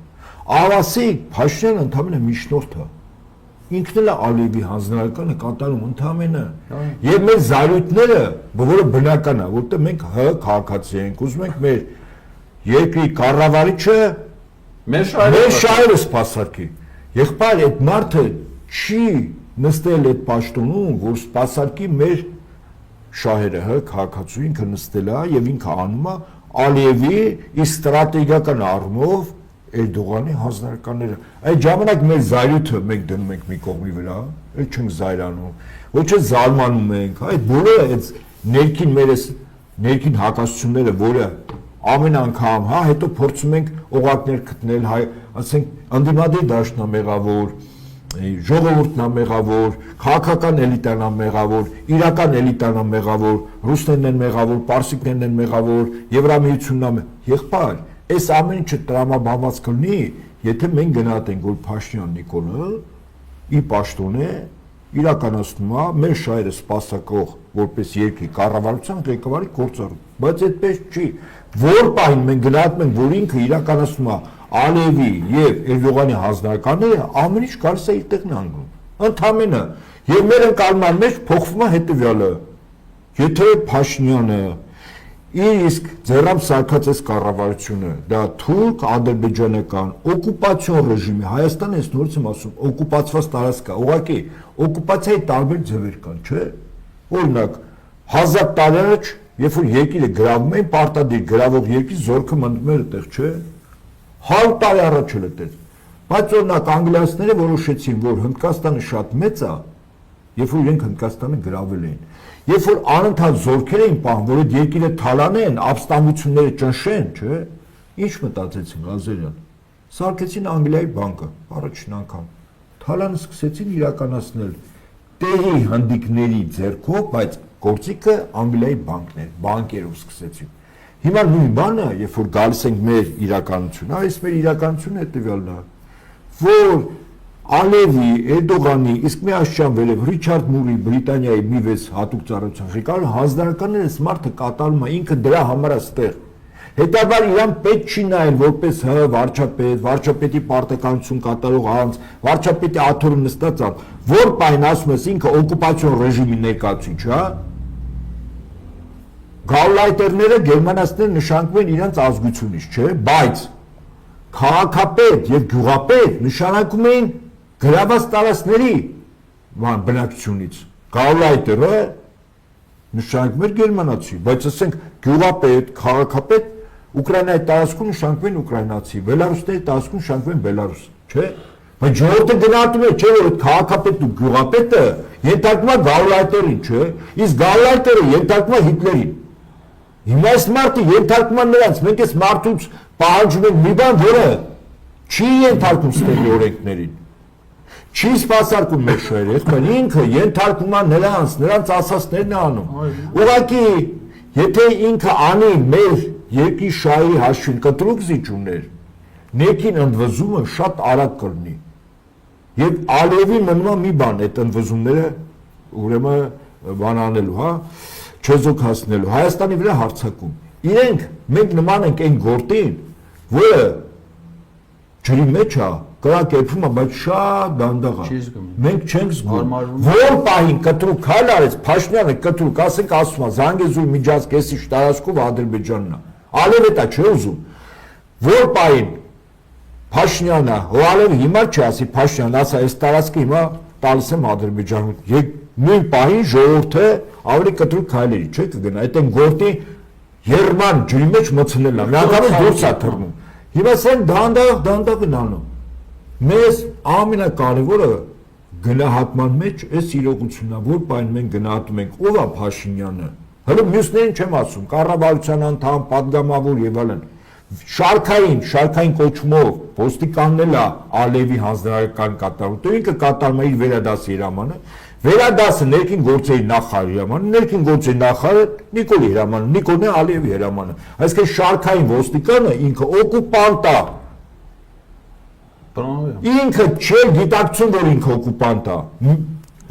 Ավասիկ Փաշինյանը ընդհանրապես միջնորդ է։ Ինքն էլ է Ալիևի հանձնարարականը կատարում ընդհանրապես։ Եվ մեր զայրույթները, որը բնական է, որտեղ մենք քաղաքացի ենք, ուզում ենք մեր երկրի կառավարիչը մեր շահերը սպասարկի։ Եղբայր այդ մարդը չի նստել այդ պաշտոնում, որ սպասարկի մեր շահերը, քաղաքացու ինքը նստել է եւ ինքը անում է Ալիևի ստրատեգիական առումով Էրդողանի հանձնարարականները։ Այդ ժամանակ մեր զայրույթը մենք դնում ենք մի կողմի վրա, էլ չենք զայրանում, ոչ էլ զարմանում ենք, այդ բոլորը այդ ներքին մեր ներքին հակասությունները, որը ամեն անգամ, հետո փորձում ենք օղակներ գտնել, ասենք անդիմադիր դաշնամեղավոր, ժողովուրդն է մեղավոր, քաղաքական էլիտան է մեղավոր, իրական էլիտան է մեղավոր, ռուսներն են մեղավոր, պարսիկներն են մեղավոր, Եվրամիությունն է եղբայր, այս ամեն ինչը տրամաբանված կլինի, եթե մենք գնահատենք, որ Փաշինյան Նիկոլը ի պաշտոն է, իրականացնում է մեր շահերը սպասարկող որպես երկրի կառավարության ղեկավարի գործառույթ, բայց այդպես չի, որ պահին մենք գնահատում ենք, որ ինքը իրականացնում է Ալիևի եւ Էրդողանի հանձնարարականները ամեն ինչ գալիս է իր տեղն անգամ։ Ընդհանրապես եւ մեր ընկալման մեջ փոխվում է հետեւյալը. եթե Փաշինյանը իր իսկ ձեռամբ սարքած կառավարությունը դա թուրք ադրբեջանական օկուպացիոն ռեժիմի Հայաստանը ես նորից եմ ասում օկուպացված տարածք է, ուղղակի օկուպացիայի տարբեր ձևեր կան, չէ՞։ Օրինակ 1000 տարի առաջ, երբ որ երկիրը գրավում էին, պարտադիր գրավող երկրի զորքը մտնում էր այդտեղ, չէ՞։ 100 տարի առաջ էլ այդպես։ Բայց օրինակ անգլիացիները որոշեցին, որ Հնդկաստանը շատ մեծ է երբ որ իրենք Հնդկաստանը գրավել էին։ Երբ որ անընդհատ զորքեր էին պահում, որ այդ երկիրը թալանեն, ապստամբությունները ճնշեն, չէ՞։ Ինչ մտածեցին Ղազարյան։ Սարքեցին Անգլիայի բանկը առաջին անգամ։ Թալանը սկսեցին իրականացնել տեղի հնդիկների ձեռքով, բայց գործիքը Անգլիայի բանկն էր, բանկերով սկսեցին։ Հիմա նույն բանը, երբ որ գալիս ենք մեր իրականություն, այս մեր իրականությունը հետևյալն է, որ Ալևի, Էրդողանի, իսկ մի աշճան վերև Ռիչարդ Մուրի Բրիտանիայի մի վեց հատուկ ծառայության ղեկավար հանձնարարականները մարդը կատարում է ինքը դրա համար է ստեղ։ Հետաբար իրան պետք չի նայել որպես վարչապետ, վարչապետի պարտականություն կատարող անձ, վարչապետի աթոռը նստած ան, որ պայն ասում ես ինքը օկուպացիոն ռեժիմի ներկայացուցիչ, հա։ Գաուլայտերները գերմանացիները նշանակում են իրենց ազգությունից, չէ, բայց քաղաքապետ եւ գյուղապետ նշանակում են գրաված տարածքների բնակչությունից։ Գաուլայտերը նշանակում էր գերմանացի, բայց ասենք գյուղապետ, քաղաքապետ Ուկրաինայի տարածքում նշանակում են ուկրաինացի, Բելարուսների տարածքում նշանակում են բելարուս, չէ՞։ Բայց ժողովուրդը գնահատում է, չէ՞ որ այդ քաղաքապետն ու գյուղապետը ենթարկվում է գաուլայտերին, չէ՞։ Իսկ գաուլայտերը ենթարկվում է Հիտլերին։ Հիմա այս մարդը ենթարկվում է նրանց, մենք այս մարդուց պահանջում ենք մի բան, որը չի ենթարկվում ստեղի օրենքներին։ Չի սպասարկում մեր շահերը, ինքը ենթարկվում է նրանց ասածներն է անում։ Ուղղակի, եթե ինքը անի մեր երկրի շահերի հաշվին կտրուկ զիջումներ, ներքին ընդվզումը շատ արագ կլինի։ Եվ Ալիևի մնում է մի բան, այդ ընդվզումները ուրեմն բան անելու, հա, չեզոք հասնելու, Հայաստանի վրա հարձակում։ Իրենք մենք նման ենք այն գործին, որը ջրի մեջ է, կրակերպվում է, բայց շատ դանդաղ է։ Մենք չենք զգում։ Որ պահին կտրուկ քայլ արեց Փաշինյանը կտրուկ, ասենք ասում է Զանգեզուրի միջազգեստի տարածքով Ադրբեջանն է։ Ալիևը դա չէ ուզում։ Որ պահին Փաշինյանը, Ալիևը հիմա չի ասի Փաշինյանը, ասա այս տարածքը հիմա տալիս եմ Ադրբեջանին։ Նույն պահին ժողովուրդը ավելի կտրուկ քայլերի չէ կգնա, այդ են գործի Երման ջրի մեջ մցնելն է, միանգամից դուրս է թռնում։ Հիմա ասեն դանդաղ գնանում։ Մեզ ամենակարևորը գնահատման մեջ այս իրողությունն է, որ պայն մենք գնահատում ենք, ով է Փաշինյանը։ Հələ մյուսներին չեմ ասում, կառավարության անդամ, պատգամավոր եւ այլն։ Շարքային կոչումով ոստիկանն էլ է Ալիևի հանձնարարական կատարում։ Դու ինքը կատարում է իր վերադասի հրամանը։ Վերադասը ներքին գործերի նախարարի հրամանը, ներքին գործերի նախարարը Նիկոլի հրամանը, Նիկոլն է Ալիևի հրամանը։ Այսինքն շարքային ոստիկանը ինքը օկուպանտ է։ Ինքը չէ գիտակցում, որ ինքը օկուպանտ է։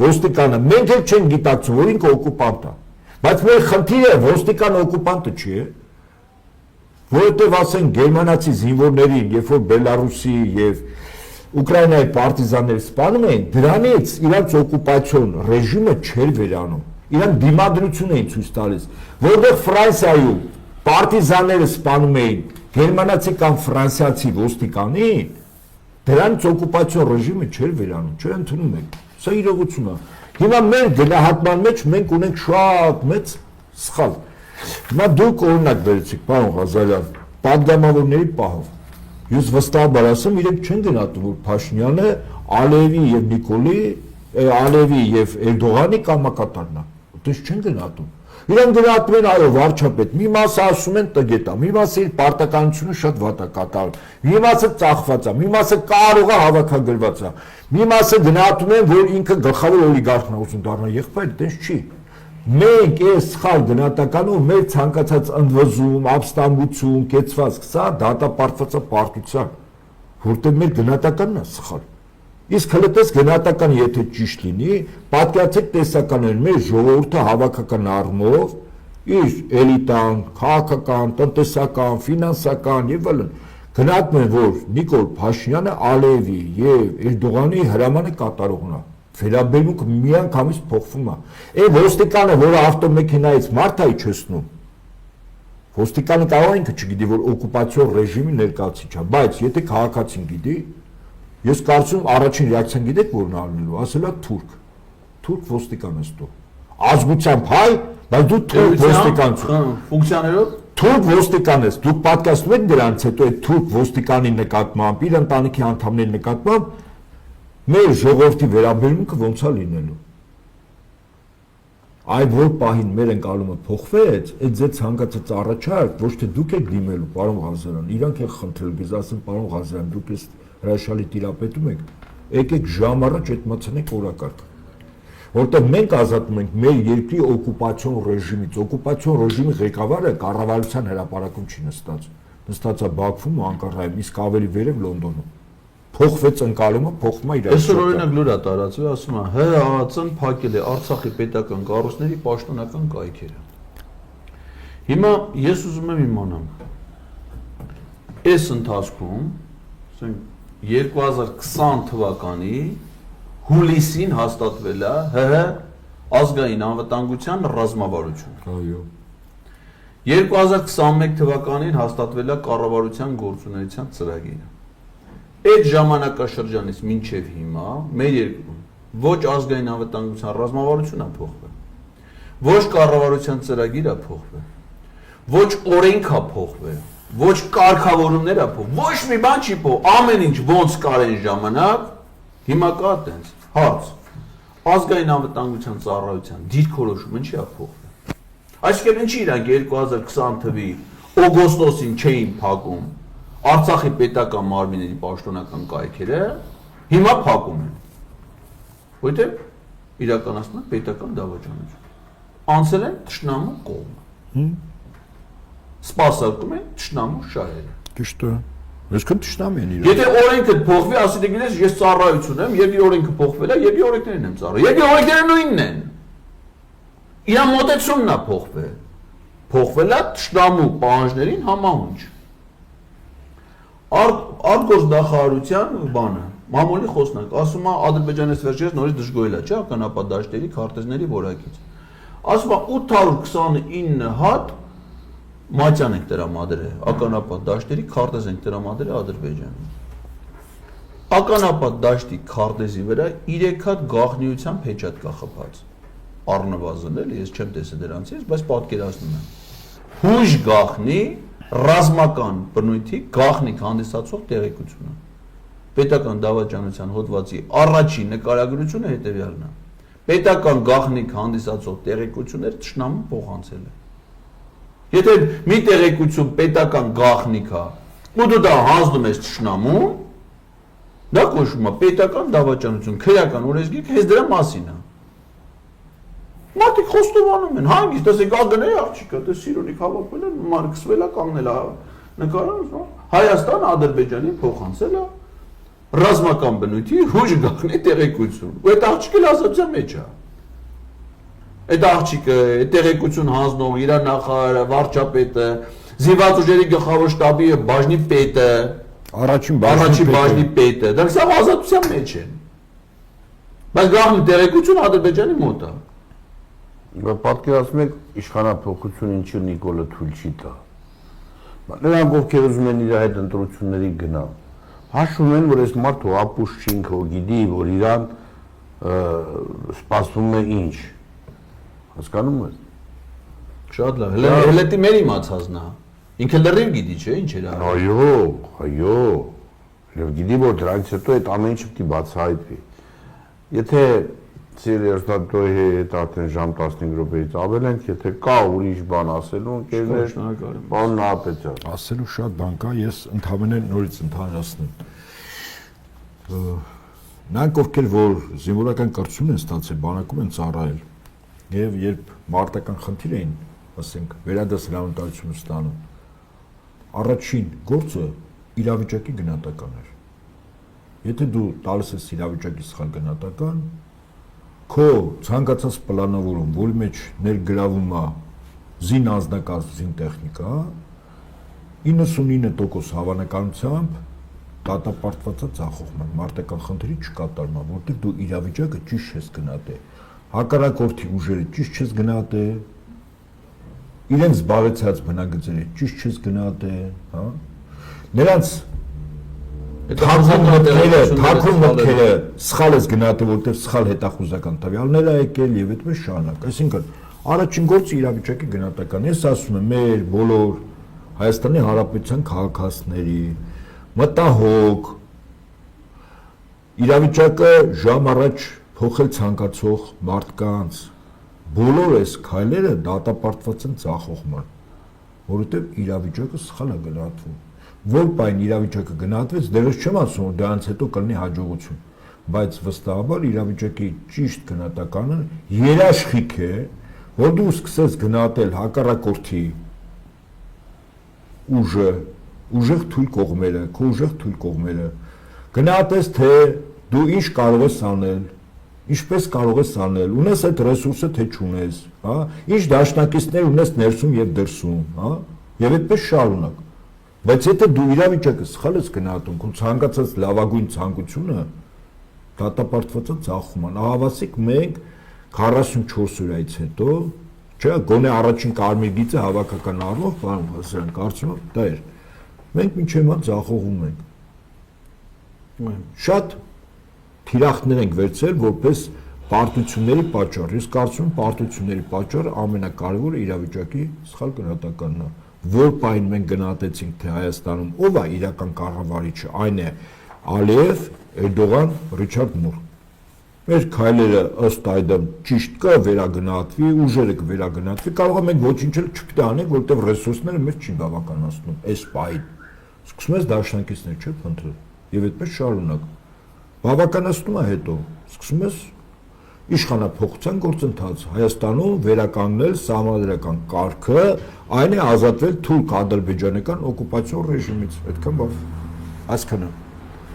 Ոստիկանը մենք էլ չենք գիտակցում, որ ինքը օկուպանտ է։ Բայց մեր խնդիրը ոստիկանը օկուպանտը չի է։ Որովհետև ասեն գերմանացի զինվորներին, երբ որ Բելարուսի եւ Ուկրաինայի պարտիզանները սպանում էին, դրանից իրանց օկուպացիոն ռեժիմը չէր վերանում։ Իրանք դիմադրություն էին ցույց տալիս, որտեղ Ֆրանսիայում պարտիզանները սպանում էին գերմանացի կամ ֆրանսիացի ոստիկանին, դրանից օկուպացիոն ռեժիմը չէր վերանում, չէ՞ ընդունում եք։ Սա իրողություն է։ Հիմա մեր գնահատման մեջ մենք ունենք շատ մեծ սխալ։ Հիմա դուք օրինակ վերեցիք, պարոն Ղազարյան, պատգամավորների պահով։ Ես վստահաբար ասեմ, իրենք չեն գնահատում, որ Փաշինյանը Ալիևի եւ Նիկոլի, Ալիևի եւ Էրդողանի կամակատարն է։ Դες չեն գնահատում։ Իրենք գնահատում են այո վարչապետ, մի մասը ասում են տգետ է, մի մասը իր պարտականությունը շատ վատ է կատարում, մի մասը ծախված է, մի մասը կարող է հավաքագրված է, մի մասը գնահատում են, որ ինքը գլխավոր օլիգարխն է ուզում դառնալ, եղբայր, դες չի։ Մենք այս սխալ գնահատականով մեր ցանկացած ընդվզում, ապստամբություն, կեցվածք, սա դատապարտված է պարտության, որտեղ մեր գնահատականն է սխալ։ Իսկ հələ տես գնահատականը եթե ճիշտ լինի, պատկերացեք տեսականորեն մեր ժողովուրդը հավաքական առումով իր էլիտան, քաղաքական, տնտեսական, ֆինանսական եւ այլն գնահատում են, որ Նիկոլ Փաշինյանը Ալիևի եւ Էրդողանի հրամանը կատարողն է։ Վերաբերմունքը միանգամից փոխվում է։ Այն ոստիկանը, որը ավտոմեքենայից մարդ է իջեցնում, ոստիկանը կարող է ինքը չգիտի, որ օկուպացիոն ռեժիմի ներկայացուցիչ է, բայց եթե քաղաքացին գիտի, ես կարծում առաջին ռեակցիան գիտեք որն ալնելու, ասելա թուրք ոստիկան ես դու։ Ազգությամբ հայ, բայց դու թուրք ոստիկան ես։ Ֆունկցիաներով թուրք ոստիկան ես, դուք պատկասում եք դրանից հետո այդ թուրք ոստիկանի նկատմամբ, իր ընտանիքի անդամների նկատմամբ մեր ժողովրդի վերաբերմունքը ոնց է լինելու։ Այ որ պահին մեր ընկալումը փոխվեց, այդ ձեր ցանկացած առաջարկ ոչ թե դուք եք դիմելու, պարոն Ղազարյան, իրանք են խնդրել, ես ասեմ, պարոն Ղազարյան, դուք ես հրաշալի տիրապետում եք, եկեք ժամ առաջ այդ մտցնեք օրակարգ։ Որտեղ մենք ազատում ենք մեր երկրի օկուպացիոն ռեժիմից, օկուպացիոն ռեժիմի ղեկավարը կառավարության հրապարակում չի նստած, նստած է Բաքվում ու Անկարայում, իսկ ավելի վերև Լոնդոնում։ Փոխվեց ընկալումը, փոխվում է իրավիճակը։ Այսօր օրինակ լուր է տարածվել, ասում է ՀԱԱՑ-ն փակել է Արցախի պետական կառույցների պաշտոնական կայքերը։ Հիմա ես ուզում եմ իմանամ, այս ընթացքում, ասենք 2020 թվականի հուլիսին հաստատվել է ՀՀ ազգային անվտանգության ռազմավարություն։ Այո։ 2021 թվականին հաստատվել է կառավարության գործունեության ծրագիրը։ Այդ ժամանակաշրջանից մինչև հիմա մեր երկրում ոչ ազգային անվտանգության ռազմավարությունն է փոխվել, ոչ կառավարության ծրագիրը փոխվել, ոչ օրենքն է փոխվել, ոչ կարգավորումները փոխվել, ոչ մի բան չի փոխվել, ամեն ինչ ոնց կար այն ժամանակ, հիմա կա այդպես հարց։ Ազգային անվտանգության ծառայության դիրքորոշումը ինչի է փոխվել։ Այսինքն ինչի իրանք 2020 թվականի օգոստոսին չէին փակում Արցախի պետական մարմինների պաշտոնական կայքերը, հիմա փակում են։ Որտեղ իրականացնում են պետական դավաճանություն։ Անցել են թշնամու կողմը։ Սպասարկում են թշնամու շահերը։ Ճիշտ է։ Այսքան թշնամ են իրար։ Եթե օրենքը փոխվի, ասի դե գիտես ես ծառայություն եմ, երկրի օրենքը փոխվել է, երկրի օրենքներն եմ ծառայում։ Երկրի օրենքները նույնն են։ Իրա մոտեցումն է փոխվել։ Փոխվել է թշնամու պահանջներին համահունչ։ Արտգործնախարարության բանը, մամուլի խոսնակ, ասում է Ադրբեջանից վերջերս նորից դժգոհել է, չէ՞, ականապատ դաշտերի քարտեզների որակից։ Ասում է 829 հատ մատյան ենք տրամադրել, ականապատ դաշտերի քարտեզ ենք տրամադրել Ադրբեջանում։ Ականապատ դաշտի քարտեզի վրա 3 հատ գաղտնիության փեչատ կա խփած։ Առնվազն էլ ես չեմ տեսել դրանցից, բայց պատկերացնում եմ։ Հույժ գաղտնի ռազմական բնույթի գաղտնիք հանդիսացող տեղեկությունը։ Պետական դավաճանության հոդվածի առաջին նկարագրությունը հետևյալն է։ Պետական գաղտնիք հանդիսացող տեղեկությունները թշնամուն փոխանցել է։ Եթե մի տեղեկություն պետական գաղտնիք է, ու դու դա հանձնում ես թշնամուն, դա կոչվում է պետական դավաճանություն, քրեական օրենսգիրքը հենց դրա մասին է։ Մարդիկ խոստովանում են, հանգիստ, ասեք, ագնե աղջիկը, դե սիրունիկ հավաքվել են, մարկսվել է, կանգնել է, նկարան, Հայաստանը Ադրբեջանին փոխանցել է ռազմական բնույթի հույժ գաղտնի տեղեկություն։ Ու այդ աղջիկը ազատության մեջ է։ Այդ աղջիկը, այդ տեղեկություն հանձնող, իր նախարարը, վարչապետը, զինված ուժերի գլխավոր շտաբի բաժնի պետը, առաջին բաժնի պետը, դրանք սա ազատության մեջ են։ Բայց գաղտնի տեղեկություն Ադրբեջանի մոտ է։ Պատկերացնում եք իշխանափոխություն ինչի Նիկոլը թույլ չի տա։ Նրանք ովքեր ուզում են իր հետ ընտրությունների գնալ, հաշվում են, որ այս մարդը ապուշ չի ինքը գիտի, որ իրան սպասվում է ինչ։ Հասկանում եք։ Շատ լավ։ Հելետի մեր իմացածն է։ Ինքը լրիվ գիտի, չէ՞, ինչ էր արել։ Այո։ Եվ գիտի, որ դրանից հետո այդ ամեն ինչը պետք է բացահայտվի։ Եթե Սիրիասնատոյի հետ արդեն ժամ 15 րոպեից ավել ենք, եթե կա ուրիշ բան ասելու ընկերներ, պարոն Նահապետյան։ Ասելու շատ բան կա, ես ընդհանրապես նորից ընդհանրացնեմ։ Նրանք ովքեր որ զինվորական կրթություն են ստացել, բանակում են ծառայել, եւ երբ մարտական խնդիր էին, ասենք, վերադասարանատարություն ստանում, առաջին գործը իրավիճակի գնահատական էր։ Եթե դու տալիս ես իրավիճակի սխալ գնահատական, քո ցանկացած պլանավորում, որի մեջ ներգրավում է զին անձնակազմ, զին տեխնիկա, 99% հավանականությամբ դատապարտվածա ցախողում է, մարտական խնդրի չկատարում է, որտեղ դու իրավիճակը ճիշտ չես գնահատել, հակառակորդի ուժերը ճիշտ չես գնահատել, իրենց զբաղեցած բնագծերը ճիշտ չես գնահատել, հա? Նրանց թաքուն մտքերը սխալ ես գնահատել, որտեղ սխալ հետախուզական տվյալներ ա եկել եւ այդպես շարունակ։ Այսինքն առաջին գործը իրավիճակի գնահատական։ Ես ասում եմ մեր բոլոր Հայաստանի Հանրապետության քաղաքացիների մտահոգ իրավիճակը ժամ առաջ փոխել ցանկացող մարդկանց բոլոր այս քայլերը դատապարտված են ձախողման, որովհետև իրավիճակը սխալ է գնահատվում։ Որ բան իրավիճակը գնահատվեց, դեռս չեմ ասում, որ դրանից հետո կլինի հաջողություն, բայց վստահաբար իրավիճակի ճիշտ գնահատականը երաշխիք է, որ դու սկսես գնահատել հակառակորդի ուժը, ուժեղ թույլ կողմերը, քո ուժեղ թույլ կողմերը, գնահատես թե դու ինչ կարող ես անել, ինչպես կարող ես անել, ունես այդ ռեսուրսը թե չունես, հա, ինչ դաշնակիցներ ունես ներսում եւ դրսում, հա, եւ այդպես շարունակ։ Բայց եթե դու իրավիճակը սխալ ես գնահատում, քո ցանկացած լավագույն ցանկությունը դատապարտված է ցախման։ Ահավասիկ մենք 44 օրից հետո, չէ, գոնե առաջին կարմիր գիծը հավաքական առումով, բան հասարակ կարծում եմ, դա էր։ Մենք մինչև հիմա ցախողում ենք։ Շատ թիրախներ ենք վերցրել որպես պարտությունների պատճառ։ Ես կարծում եմ պարտությունների պատճառը ամենակարևորը իրավիճակի սխալ գնահատականն է։ Որ պայն մենք գնահատեցինք թե Հայաստանում ով է իրական կառավարիչը, այն է Ալիև, Էրդողան, Ռիչարդ Մուր։ Մեր քայլերը ըստ այդմ ճիշտ կվերագնահատվի, ուժերը կվերագնահատվի, կարող է մենք ոչինչ էլ չպիտի անենք, որտեղ ռեսուրսները մեզ չի բավականացնում։ Այս պայն սկսում ես դաշնակիցներ չէ փնտրել եւ այդպես շարունակ։ Բավականացնում է հետո, սկսում ես իշխանափոխության գործընթաց Հայաստանում վերականգնել սահմանադրական կարգը, այն է ազատվել թուրք ադրբեջանական օկուպացիոն ռեժիմից։ Այդքան բավ, այսքանը։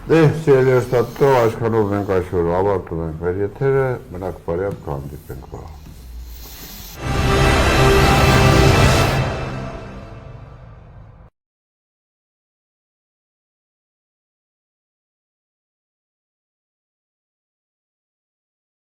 Դե, սիրելի հեռուստատող, այսքանով մենք այսօր ավարտում ենք մեր եթերը, մնաք բարյավ, կհանդիպենք վաղ։